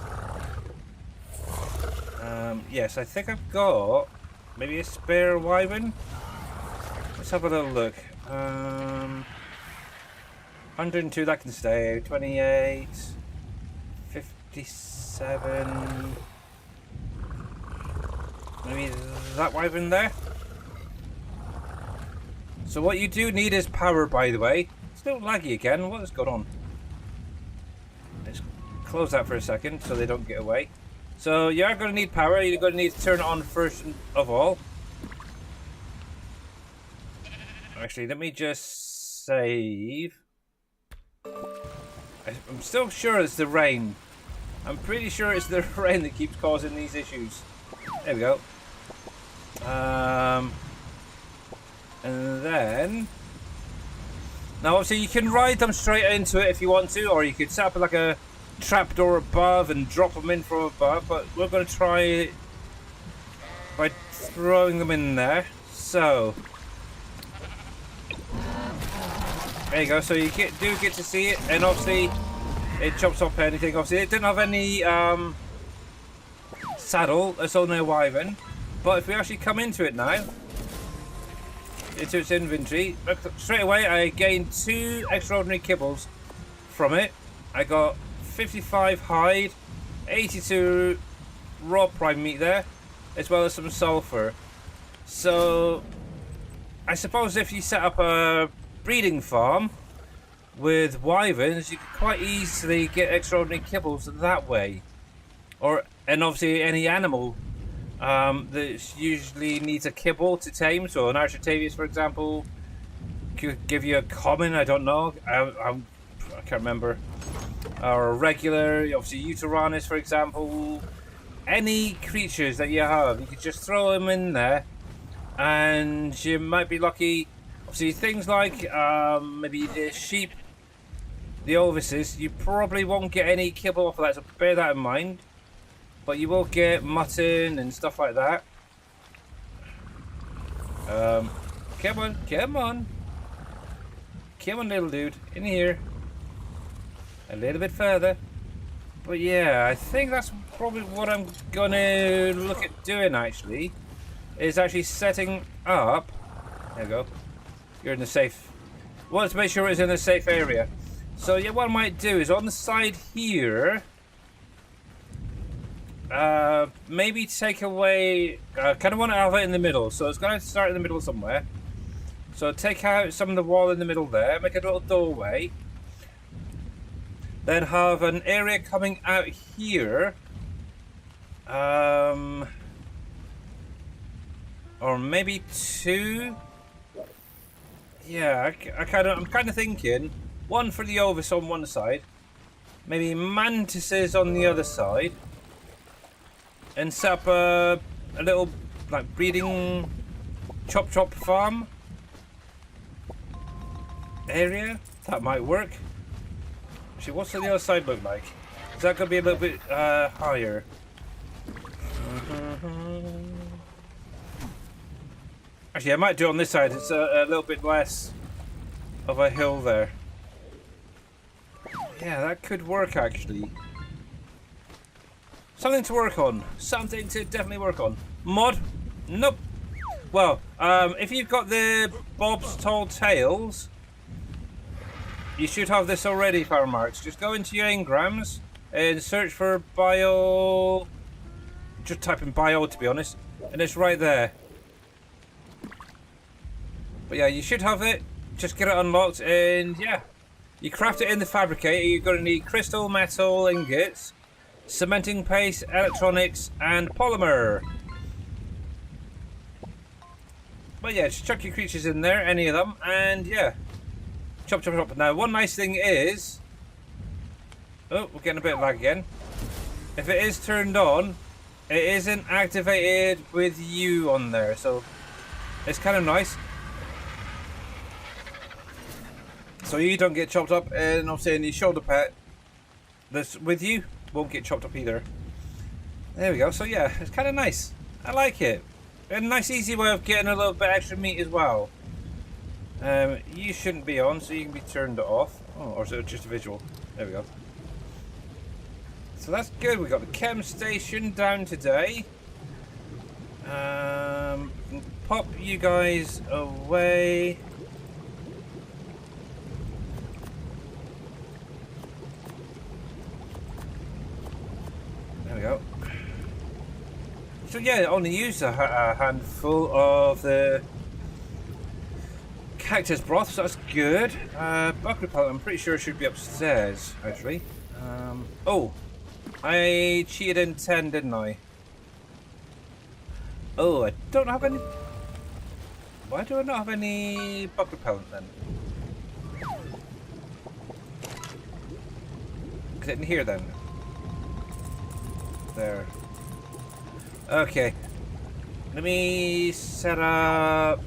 Yes, I think I've got maybe a spare wyvern. Let's have a little look. 102, that can stay. 28, 57. Maybe that wyvern there. So what you do need is power, by the way. It's still laggy again. What is going on? Let's close that for a second so they don't get away. So you are going to need power. You're going to need to turn it on first of all. Actually, let me just save. I'm still sure it's the rain. I'm pretty sure it's the rain that keeps causing these issues. There we go. And then... Now obviously you can ride them straight into it if you want to, or you could set up like a trapdoor above and drop them in from above, but we're going to try it by throwing them in there. So... There you go, so you do get to see it, and obviously it chops off anything. Obviously it didn't have any saddle, it's only a wyvern, but if we actually come into it now, into its inventory. Look, straight away, I gained 2 extraordinary kibbles from it. I got 55 hide, 82 raw prime meat there, as well as some sulfur. So, I suppose if you set up a breeding farm with wyverns, you could quite easily get extraordinary kibbles that way. And obviously any animal that usually needs a kibble to tame. So an Architavius, for example, could give you a common. I don't know. I can't remember. Or a regular. Obviously Uteranus, for example. Any creatures that you have, you could just throw them in there, and you might be lucky. Obviously things like maybe the sheep, the Ovises, you probably won't get any kibble off of that. So bear that in mind. But you will get mutton and stuff like that. Come on, come on. Come on, little dude. In here. A little bit further. But yeah, I think that's probably what I'm gonna look at doing actually. Is actually setting up. There you go. You're in the safe. Want to make sure it's in a safe area. So yeah, what I might do is on the side here. Maybe take away. Kind of want to have it in the middle, so it's going to start in the middle somewhere. So take out some of the wall in the middle there, make a little doorway. Then have an area coming out here. Or maybe 2. Yeah, I'm kind of thinking 1 for the Ovis on one side, maybe mantises on the other side. And set up a little like breeding chop farm area. That might work. Actually, what's the other side look like? Is that gonna be a little bit higher? Actually, I might do it on this side. It's a little bit less of a hill there. Yeah, that could work actually. Something to work on. Something to definitely work on. Mod? Nope. Well, if you've got the Bob's Tall Tales, you should have this already, Farm Marks. Just go into your engrams and search for bio. Just type in bio, to be honest, and it's right there. But yeah, you should have it. Just get it unlocked, and yeah, you craft it in the fabricator. You're going to need crystal, metal, ingots, cementing paste, electronics, and polymer. But yeah, just chuck your creatures in there, any of them, and yeah, chop. Now, one nice thing is, oh, we're getting a bit of lag again. If it is turned on, it isn't activated with you on there, so it's kind of nice. So you don't get chopped up, and obviously any shoulder pad that's with you won't get chopped up either. There we go. So yeah, it's kind of nice. I like it. A nice easy way of getting a little bit extra meat as well. You shouldn't be on, so you can be turned off. Oh, or is it just a visual? There we go. So that's good. We got the chem station down today. Pop you guys away. There we go. So yeah, only use a handful of the cactus broth, so that's good. Buck repellent, I'm pretty sure it should be upstairs, actually. Oh, I cheated in 10, didn't I? Oh, I don't have any. Why do I not have any buck repellent then? Is it in here then? There. Okay. Let me set up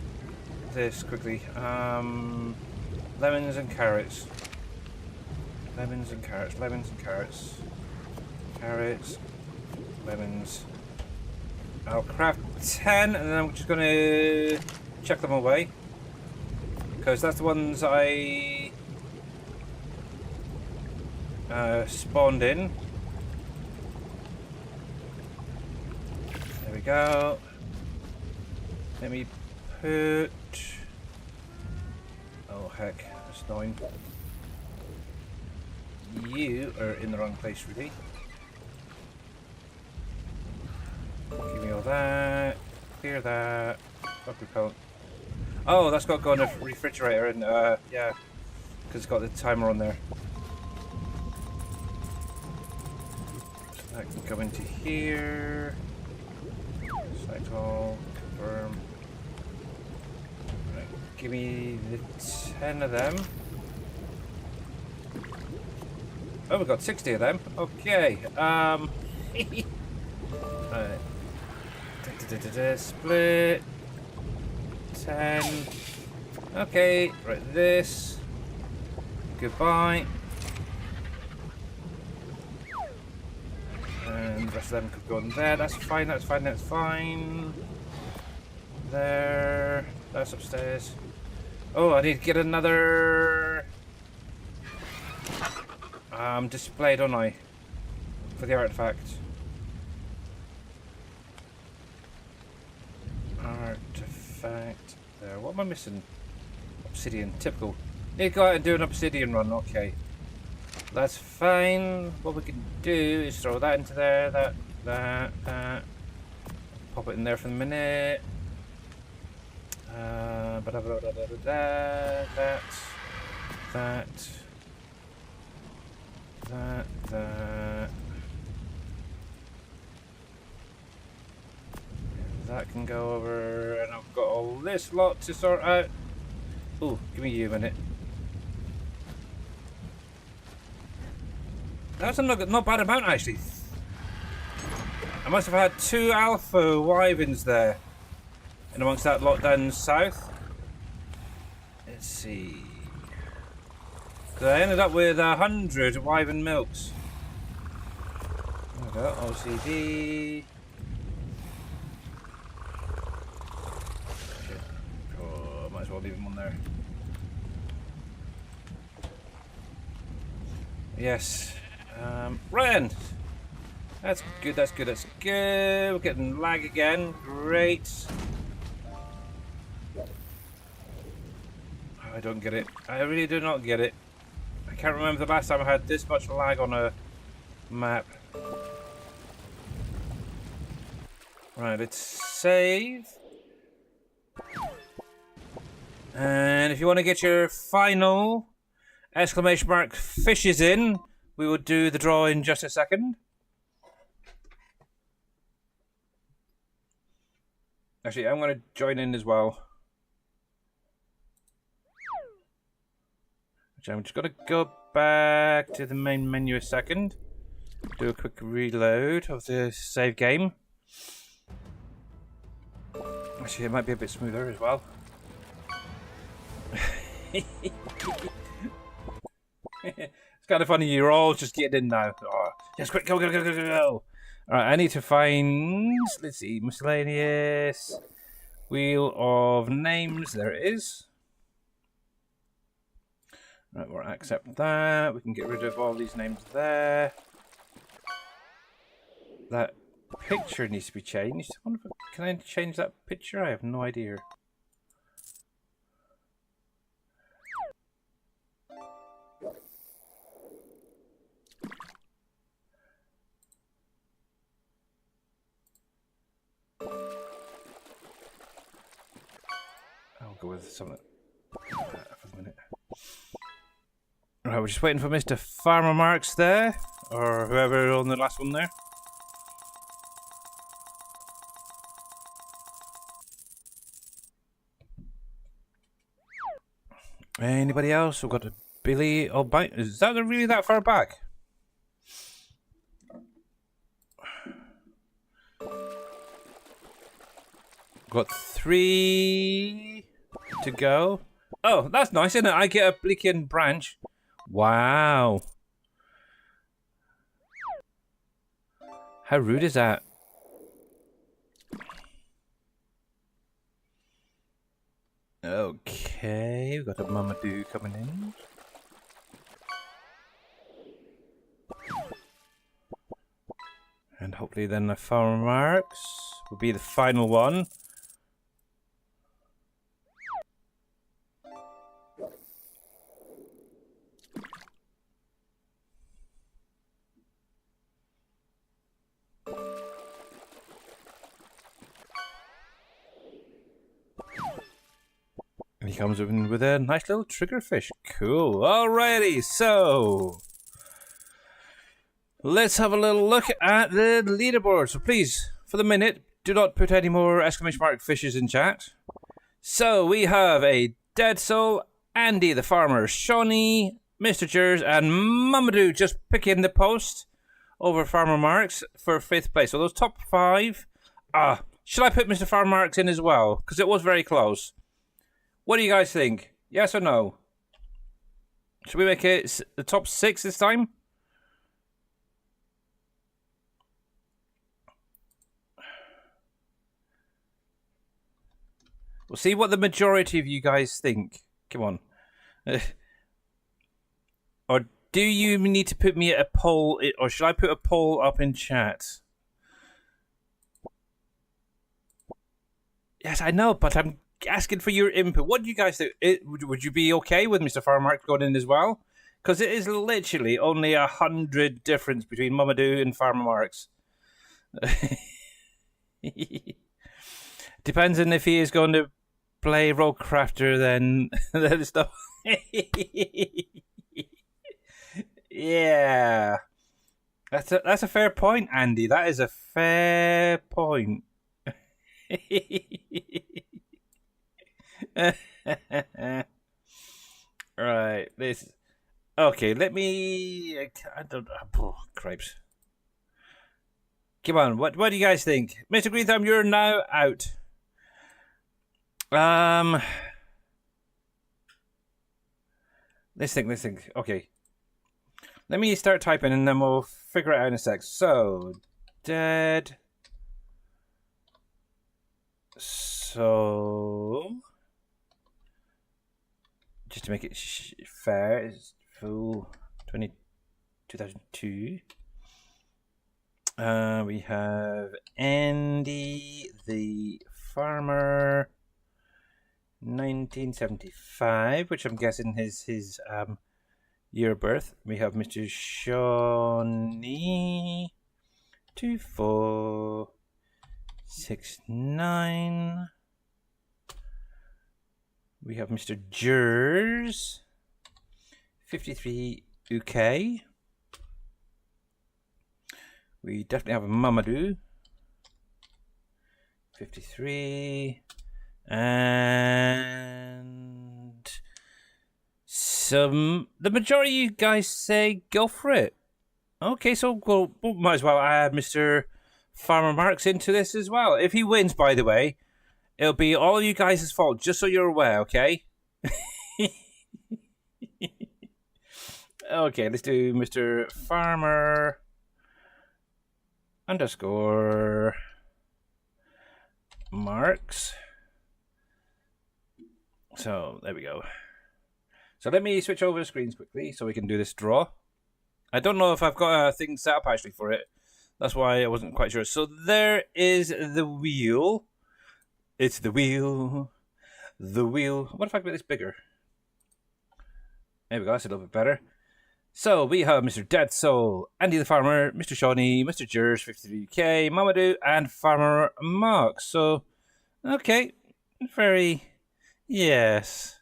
this quickly. Lemons and carrots. Lemons and carrots. Lemons and carrots. Carrots. Lemons. I'll craft 10 and then I'm just going to chuck them away. Because that's the ones I spawned in. There we go. Let me put heck, that's annoying. You are in the wrong place, really. Give me all that. Clear that. Fuck repellent. Oh, that's got to go in the refrigerator, and yeah, because it's got the timer on there. So that can go into here. Select all. Confirm. Right, give me the 10 of them. Oh, we've got 60 of them. Okay. Right. Split. 10. Okay. Right. This. Goodbye. And the rest of them could go in there. That's fine. That's fine. That's fine. There. That's upstairs. Oh, I need to get another display, don't I? For the artifact. Artifact. There. What am I missing? Obsidian. Typical. Need to go out and do an obsidian run. Okay. That's fine. What we can do is throw that into there. That. Pop it in there for the minute. That can go over, and I've got all this lot to sort out. Ooh, give me you a minute. That's not bad amount, actually. I must have had 2 alpha wyverns there. And amongst that lot down south. Let's see. So I ended up with 100 wyvern milks. There we go, OCD. Oh, might as well leave them on there. Yes. Right then. That's good, that's good, that's good. We're getting lag again. Great. I don't get it. I really do not get it. I can't remember the last time I had this much lag on a map. Right, let's save. And if you want to get your final exclamation mark fishes in, we will do the draw in just a second. Actually, I'm going to join in as well. I'm just going to go back to the main menu a second. Do a quick reload of the save game. Actually, it might be a bit smoother as well. It's kind of funny, you're all just getting in now. Oh, yes, quick, go, go, go, go, go, go. Alright, I need to find, let's see, miscellaneous, wheel of names, there it is. Right, we'll accept that. We can get rid of all these names there. That picture needs to be changed. I wonder if can I change that picture? I have no idea. I'll go with something like that for a minute. Right, we're just waiting for Mr. Farmer Marks there, or whoever on the last one there. Anybody else? We've got a Billy O'Bite. Is that really that far back? Got 3 to go. Oh, that's nice, isn't it? I get a Bleakin branch. Wow. How rude is that? Okay, we've got a Mamadou coming in. And hopefully then the Farmer Marks will be the final one. comes in with a nice little triggerfish. Cool. Alrighty, so let's have a little look at the leaderboard. So please, for the minute, do not put any more exclamation mark fishes in chat. So we have a Dead Soul, Andy the Farmer, Shawnee, Mr. Jers, and Mamadou just picking the post over Farmer Marks for 5th place. So those top 5. Should I put Mr. Farmer Marks in as well? Because it was very close. What do you guys think? Yes or no? Should we make it the top 6 this time? We'll see what the majority of you guys think. Come on. Or do you need to put me at a poll, or should I put a poll up in chat? Yes, I know, but I'm asking for your input. What do you guys think? Would you be okay with Mr. Farmer Mark going in as well? Because it is literally only 100 difference between Mamadou and Farmer Marks. Depends on if he is going to play Rollcrafter, then stuff. Yeah, that's a fair point, Andy. That is a fair point. Right, this. Okay, let me. I don't. Oh, cripes. Come on, what do you guys think, Mr. Green Thumb? You're now out. Let's think. Okay. Let me start typing and then we'll figure it out in a sec. So, Dead. So, just to make it fair, it's full 2002. We have Andy the Farmer, 1975, which I'm guessing his year of birth. We have Mr. Shawnee, 2469. We have Mr. Jers, 53 UK. We definitely have a Mamadou, 53. And the majority of you guys say go for it. Okay, so we'll might as well add Mr. Farmer Marks into this as well. If he wins, by the way, it'll be all of you guys' fault, just so you're aware, okay? Okay, let's do Mr. Farmer _ Marks. So, there we go. So let me switch over the screens quickly so we can do this draw. I don't know if I've got a thing set up actually for it. That's why I wasn't quite sure. So there is the wheel. It's the wheel. The wheel. What if I make this bigger? There we go. That's a little bit better. So we have Mr. Dead Soul, Andy the Farmer, Mr. Shawnee, Mr. Jers, 53UK, Mamadou, and Farmer Mark. So, okay. Very... Yes.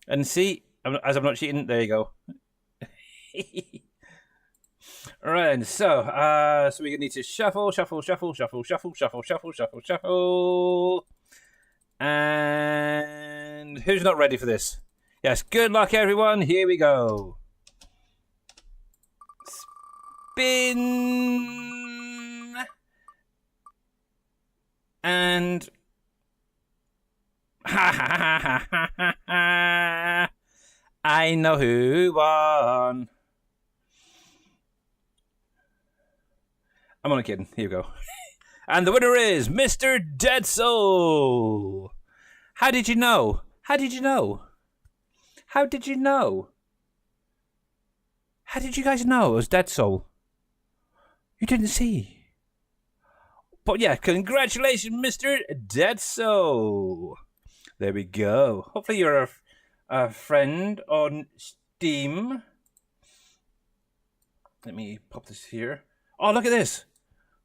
And see, as I'm not cheating, there you go. Alright, so we need to shuffle. And who's not ready for this? Yes, good luck everyone, here we go. Spin. And... I know who won. I'm only kidding. Here we go. And the winner is Mr. Dead Soul. How did you know? How did you know? How did you know? How did you guys know it was Dead Soul? You didn't see. But yeah, congratulations, Mr. Dead Soul. There we go. Hopefully you're a friend on Steam. Let me pop this here. Oh, look at this.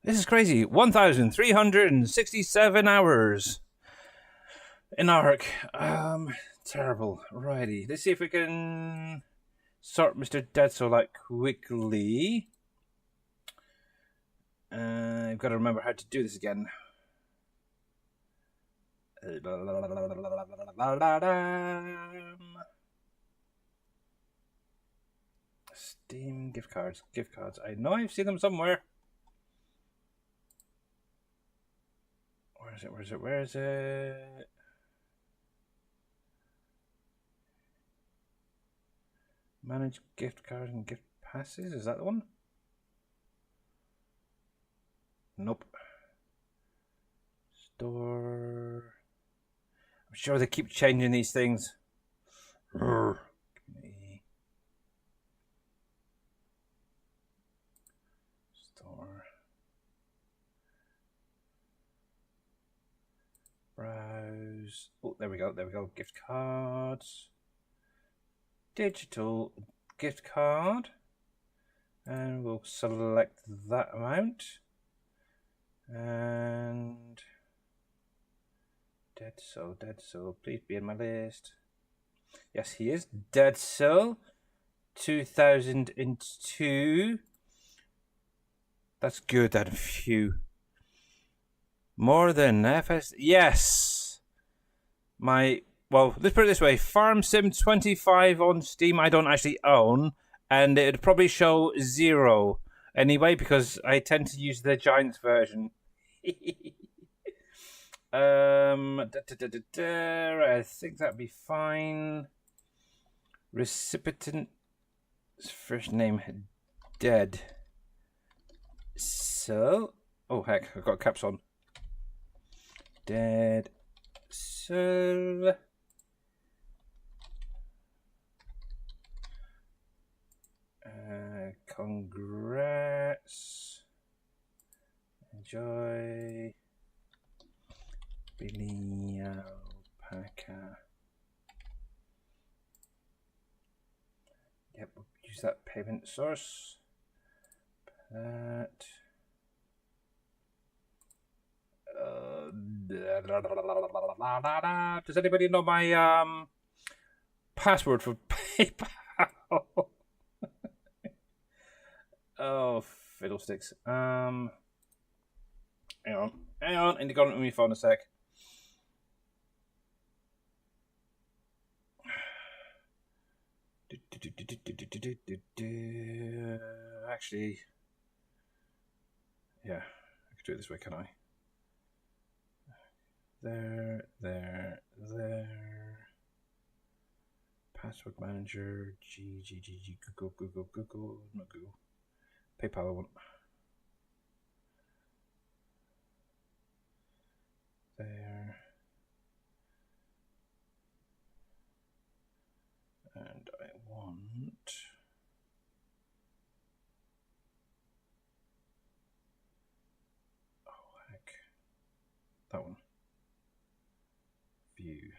This is crazy. 1,367 hours in Ark. Terrible. Righty. Let's see if we can sort Mr. Dead Soul out quickly. I've got to remember how to do this again. Steam gift cards. Gift cards. I know I've seen them somewhere. Where is it? Where is it? Where is it? Manage gift cards and gift passes. Is that the one? Nope. Store. I'm sure they keep changing these things. Store. Browse. Oh, there we go. There we go. Gift cards. Digital gift card. And we'll select that amount. And Dead Soul, please be in my list. Yes, he is. Dead Soul 2002. That's good, that few. More than FS. Yes. Well, let's put it this way. Farm Sim 25 on Steam I don't actually own, and it'd probably show 0 anyway because I tend to use the Giants version. I think that'd be fine. Recipient's first name Dead. So, oh heck, I've got caps on. Dead. So, congrats. Enjoy. Billy Alpaca. Yep, we'll use that payment source. That. Does anybody know my password for PayPal? Oh, fiddlesticks. Hang on. I need to go on my phone a sec. Actually, yeah, I could do it this way, can I? There. Password manager, Google, not Google. PayPal I want. There. And I want heck. That one. View.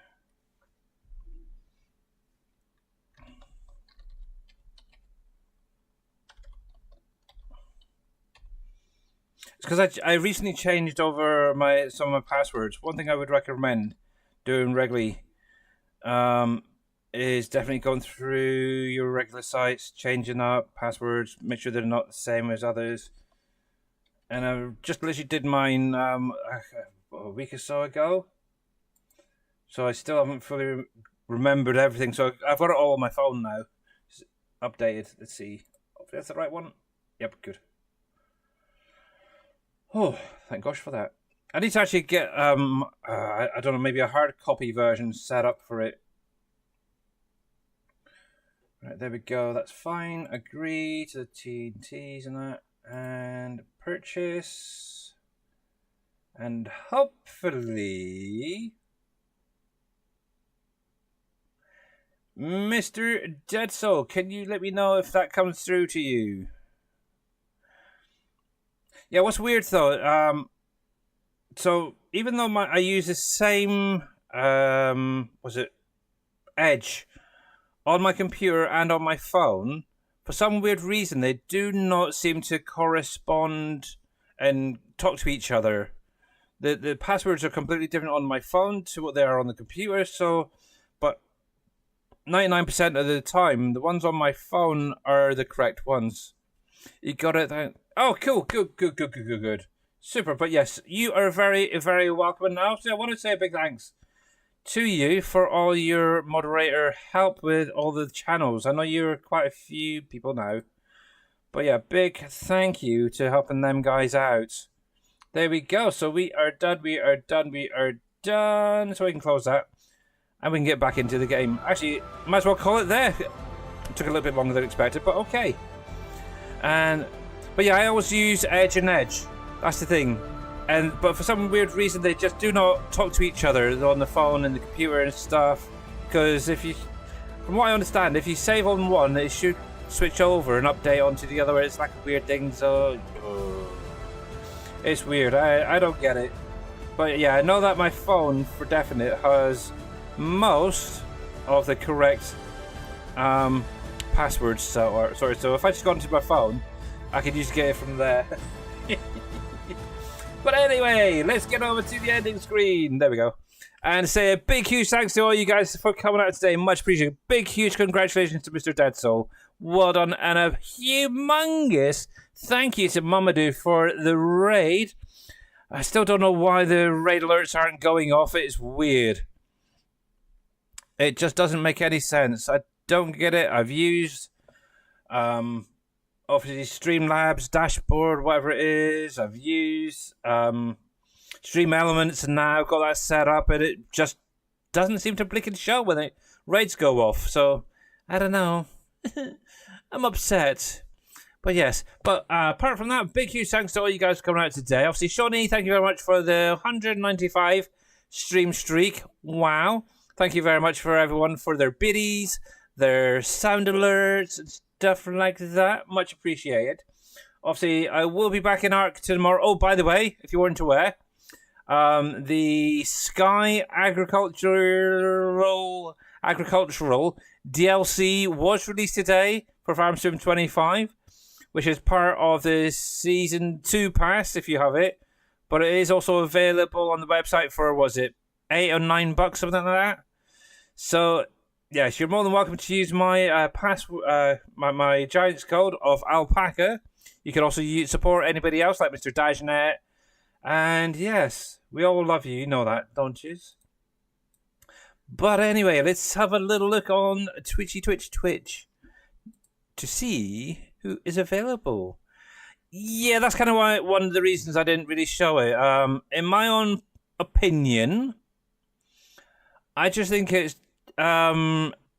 It's because I recently changed over some of my passwords. One thing I would recommend doing regularly is definitely going through your regular sites, changing up passwords, make sure they're not the same as others. And I just literally did mine a week or so ago. So I still haven't fully remembered everything. So I've got it all on my phone now. It's updated. Let's see. Hopefully that's the right one. Yep, good. Oh, thank gosh for that. I need to actually get, I don't know, maybe a hard copy version set up for it. Right, there we go. That's fine. Agree to the T&Ts and that. And purchase. And hopefully, Mr. Dead Soul, can you let me know if that comes through to you? Yeah, what's weird though, so even though I use the same, Edge on my computer and on my phone, for some weird reason they do not seem to correspond and talk to each other. The passwords are completely different on my phone to what they are on the computer. So, but 99% of the time, the ones on my phone are the correct ones. You got it down. Oh, cool. Good. Super. But yes, you are very, very welcome. And also, I want to say a big thanks to you for all your moderator help with all the channels. I know you're quite a few people now. But yeah, big thank you to helping them guys out. There we go. So we are done. So we can close that. And we can get back into the game. Actually, might as well call it there. It took a little bit longer than expected, but okay. But yeah, I always use Edge and Edge. That's the thing. But for some weird reason, they just do not talk to each other on the phone and the computer and stuff. Because from what I understand, if you save on one, it should switch over and update onto the other. It's like a weird thing, so it's weird. I don't get it. But yeah, I know that my phone, for definite, has most of the correct passwords. So if I just go into my phone, I can just get it from there. But anyway, let's get over to the ending screen. There we go. And say a big, huge thanks to all you guys for coming out today. Much appreciated. Big, huge congratulations to Mr. Dead Soul. Well done. And a humongous thank you to Mamadou for the raid. I still don't know why the raid alerts aren't going off. It's weird. It just doesn't make any sense. I don't get it. I've used obviously Streamlabs dashboard, whatever it is. I've used Stream Elements and now got that set up, and it just doesn't seem to blink and show when the raids go off. So I don't know. I'm upset. But yes, apart from that, big huge thanks to all you guys for coming out today. Obviously, Shawnee, thank you very much for the 195 stream streak. Wow. Thank you very much for everyone for their biddies, their sound alerts, and stuff like that. Much appreciated. Obviously, I will be back in Ark tomorrow. Oh, by the way, if you weren't aware, the Sky Agricultural DLC was released today for Farm Sim 25, which is part of the Season 2 pass, if you have it. But it is also available on the website for, was it, $8 or $9, something like that. So, yes, you're more than welcome to use my my Giants code of Alpaca. You can also support anybody else like Mr. Dajnet. And yes, we all love you. You know that, don't you? But anyway, let's have a little look on Twitch to see who is available. Yeah, that's kind of why one of the reasons I didn't really show it. In my own opinion, I just think it's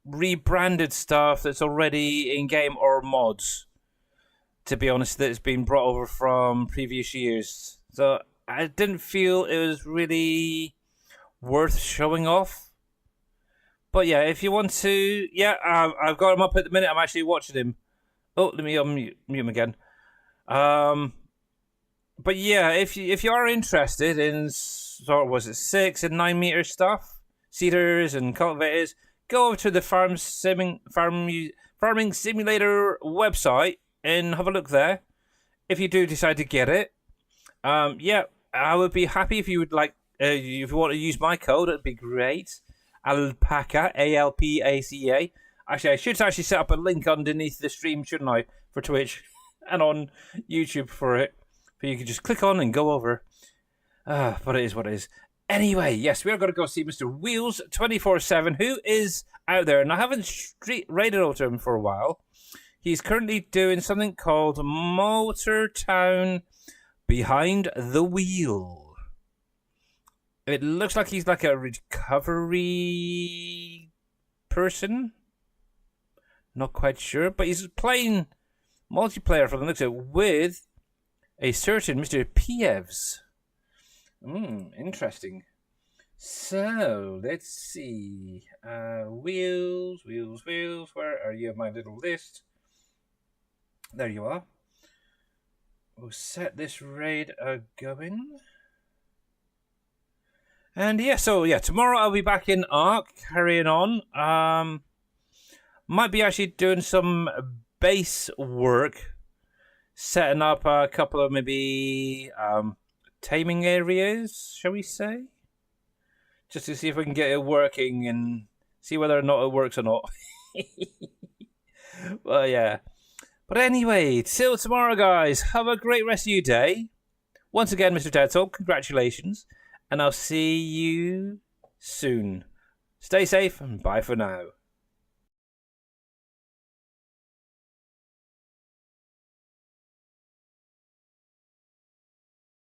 rebranded stuff that's already in game or mods. To be honest, that's been brought over from previous years. So I didn't feel it was really worth showing off. But yeah, if you want to, I've got him up at the minute. I'm actually watching him. Oh, let me unmute him again. But yeah, if you are interested in sort of 6 and 9 meter stuff, seeders and cultivators, go over to the farming simulator website and have a look there. If you do decide to get it, I would be happy if you would like. If you want to use my code, it'd be great. Alpaca, ALPACA. Actually, I should actually set up a link underneath the stream, shouldn't I, for Twitch and on YouTube for it. But you can just click on and go over. But it is what it is. Anyway, yes, we are going to go see Mr. Wheels 24/7, who is out there. And I haven't raided over to him for a while. He's currently doing something called Motor Town Behind the Wheel. It looks like he's like a recovery person. Not quite sure, but he's playing multiplayer from the looks of it with a certain Mr. Pievs. Interesting. So, let's see. Wheels. Where are you on my little list? There you are. We'll set this raid going. And tomorrow I'll be back in Ark, carrying on. Might be actually doing some base work, setting up a couple of maybe taming areas, shall we say? Just to see if we can get it working and See whether or not it works or not. Well, yeah. But anyway, till tomorrow, guys. Have a great rest of your day. Once again, Mr. Deadsoul, congratulations. And I'll see you soon. Stay safe and bye for now.